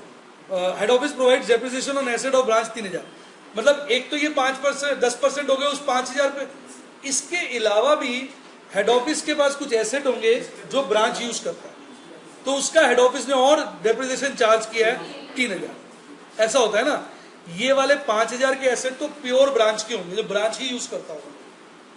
Head office provides depreciation on asset of branch 3,000। मतलब एक तो ये 5%, 10% हो गए उस 5,000 पे। इसके अलावा भी हेड ऑफिस के पास कुछ एसेट होंगे जो ब्रांच यूज करता है, तो उसका हेड ऑफिस ने और डेप्रिसिएशन चार्ज किया है 3,000। ऐसा होता है ना। ये वाले 5,000 के एसेट तो प्योर ब्रांच के होंगे, जो ब्रांच ही यूज करता होगा,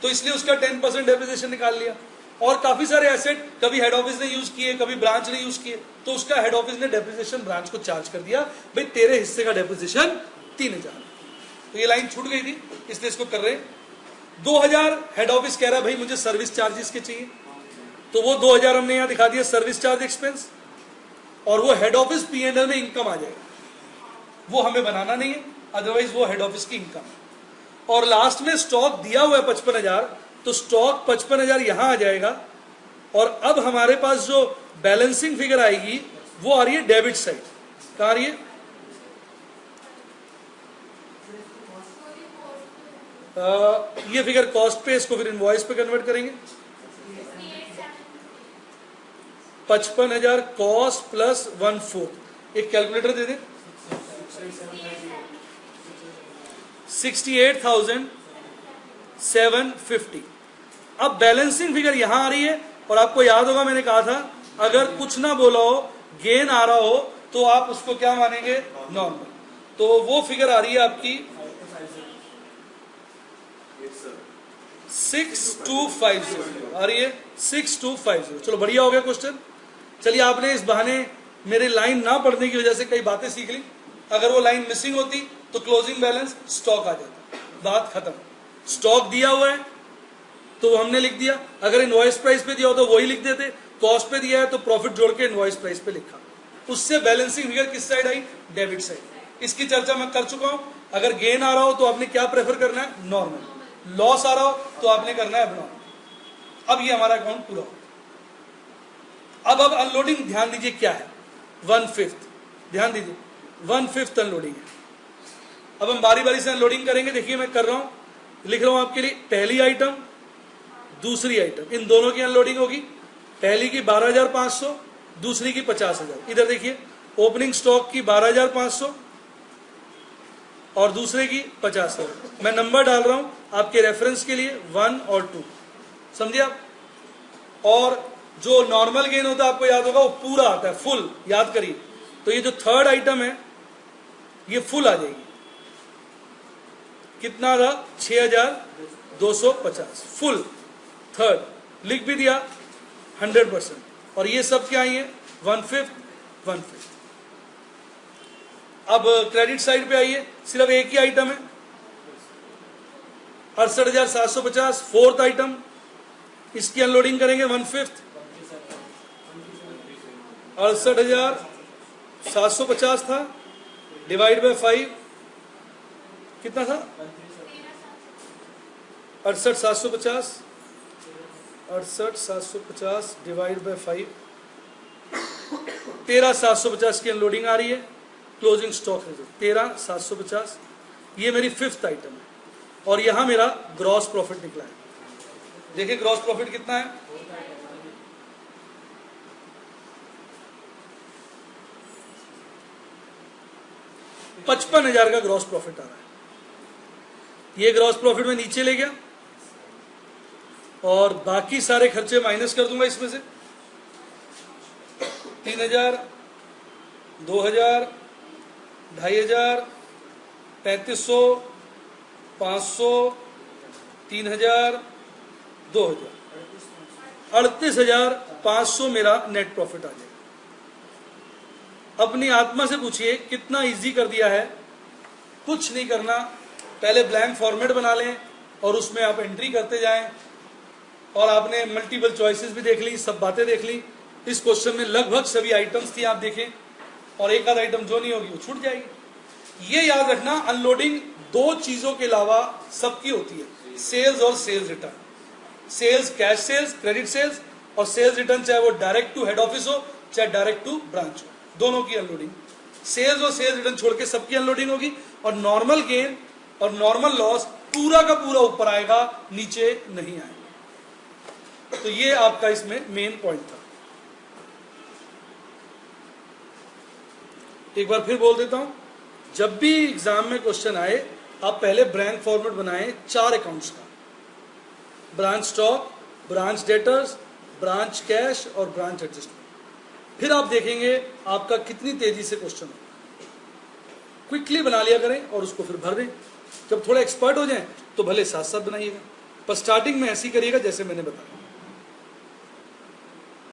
तो इसलिए उसका 10% डेप्रिसिएशन निकाल लिया। और काफी सारे एसेट कभी हेड ऑफिस ने यूज किए, कभी ब्रांच ने यूज किए, तो उसका हेड ऑफिस ने डेप्रिसिएशन ब्रांच को चार्ज कर दिया, भाई तेरे हिस्से का डेप्रिसिएशन 3,000। तो ये लाइन छूट गई थी, इसलिए इसको कर रहे। 2,000 हेड ऑफिस कह रहा है भाई मुझे सर्विस चार्जेस के चाहिए, तो वो 2,000 हमने यहां दिखा दिया सर्विस चार्ज एक्सपेंस, और वो हेड ऑफिस P&L में इनकम आ जाएगा, वो हमें बनाना नहीं है, अदरवाइज वो हेड ऑफिस की इनकम है। और लास्ट में स्टॉक दिया हुआ है 55,000, तो स्टॉक 55,000 यहां आ जाएगा, और अब हमारे पास जो बैलेंसिंग फिगर आएगी वो आ रही है डेबिट साइड। कहाँ आ रही है? ये फिगर कॉस्ट पे, इसको फिर इनवॉइस पे कन्वर्ट करेंगे। 55,000 कॉस्ट प्लस 1/4। एक कैलकुलेटर दे दें। 68,750। अब बैलेंसिंग फिगर यहां आ रही है और आपको याद होगा मैंने कहा था अगर कुछ ना बोला हो, गेन आ रहा हो, तो आप उसको क्या मानेंगे? नॉर्मल। तो वो फिगर आ रही है आपकी 6250 आ रही है 6250। चलो बढ़िया हो गया क्वेश्चन। चलिए आपने इस बहाने मेरे लाइन ना पढ़ने की वजह से कई बातें सीख ली। अगर वो लाइन मिसिंग होती तो क्लोजिंग बैलेंस स्टॉक आ जाता, बात खत्म। स्टॉक दिया हुआ है तो हमने लिख दिया, अगर इनवॉइस प्राइस पे दिया हो तो वही लिख देते, कॉस्ट पे दिया है तो प्रॉफिट जोड़ के इनवॉइस प्राइस पे लिखा। उससे बैलेंसिंग फिगर किस साइड आई? Debit side. इसकी चर्चा मैं कर चुका हूं। अगर गेन आ रहा हो तो आपने क्या प्रेफर करना है? नॉर्मल। लॉस आ रहा हो तो आपने करना है एबनॉर्मल। अब ये हमारा अकाउंट पूरा हो। अब अनलोडिंग ध्यान दीजिए क्या है? 1/5। ध्यान दीजिए 1/5 अनलोडिंग है। अब हम बारी बारी से अनलोडिंग करेंगे। देखिए मैं कर रहा हूं, लिख रहा हूं आपके लिए। पहली आइटम, दूसरी आइटम, इन दोनों की अनलोडिंग होगी। पहली की 12,500, दूसरी की 50,000। इधर देखिए ओपनिंग स्टॉक की 12,500 और दूसरे की 50,000। मैं नंबर डाल रहा हूं आपके रेफरेंस के लिए 1 और 2, समझे आप? और जो नॉर्मल गेन होता है आपको याद होगा वो पूरा आता है, फुल। याद करिए। तो ये जो थर्ड आइटम है ये फुल आ जाएगी। कितना था? 6,250 फुल। थर्ड लिख भी दिया 100%। और ये सब क्या आई है? 1/5 1/5। अब क्रेडिट साइड पे आइए, सिर्फ एक ही आइटम है 68,750, फोर्थ आइटम। इसकी अनलोडिंग करेंगे 1/5। 68,750 था, डिवाइड बाय 5 कितना था? 68,750 68,750 डिवाइड बाय 5 13,750 की अनलोडिंग आ रही है। Closing stock reserve 13,750। ये मेरी फिफ्थ आइटम है और यहां मेरा ग्रॉस प्रॉफिट निकला है। देखिए ग्रॉस प्रॉफिट कितना है? 55,000 का ग्रॉस प्रॉफिट आ रहा है। ये ग्रॉस प्रॉफिट में नीचे ले गया और बाकी सारे खर्चे माइनस कर दूंगा इसमें से। 3,000, 2,000, 2,500, 3,500, 500, 3,000, 2,000, 38,500 मेरा नेट प्रॉफिट आ जाएगा। अपनी आत्मा से पूछिए कितना इजी कर दिया है। कुछ नहीं करना, पहले ब्लैंक फॉर्मेट बना लें और उसमें आप एंट्री करते जाएं। और आपने मल्टीपल चॉइसेस भी देख ली, सब बातें देख ली। इस क्वेश्चन में लगभग सभी आइटम्स थी, आप देखें। और एक आध आइटम जो नहीं होगी वो छूट जाएगी। ये याद रखना, अनलोडिंग दो चीजों के अलावा सबकी होती है, सेल्स और sales return. Sales cash sales, credit sales, और सेल्स रिटर्न चाहे वो डायरेक्ट टू हेड ऑफिस हो चाहे डायरेक्ट टू ब्रांच हो, दोनों की अनलोडिंग। सेल्स और सेल्स रिटर्न छोड़ के सबकी अनलोडिंग होगी। और नॉर्मल गेन और नॉर्मल लॉस पूरा का पूरा ऊपर आएगा, नीचे नहीं आएगा। तो ये आपका इसमें मेन पॉइंट था। एक बार फिर बोल देता हूं, जब भी एग्जाम में क्वेश्चन आए आप पहले ब्लैंक फॉर्मेट बनाएं 4 अकाउंट्स का, branch stock, branch debtors, branch cash और ब्रांच एडजस्टमेंट। फिर आप देखेंगे आपका कितनी तेजी से क्वेश्चन हो। क्विकली बना लिया करें और उसको फिर भर दें। जब थोड़ा एक्सपर्ट हो जाएं तो भले साथ साथ बनाइएगा, पर स्टार्टिंग में ऐसी करिएगा जैसे मैंने बताया।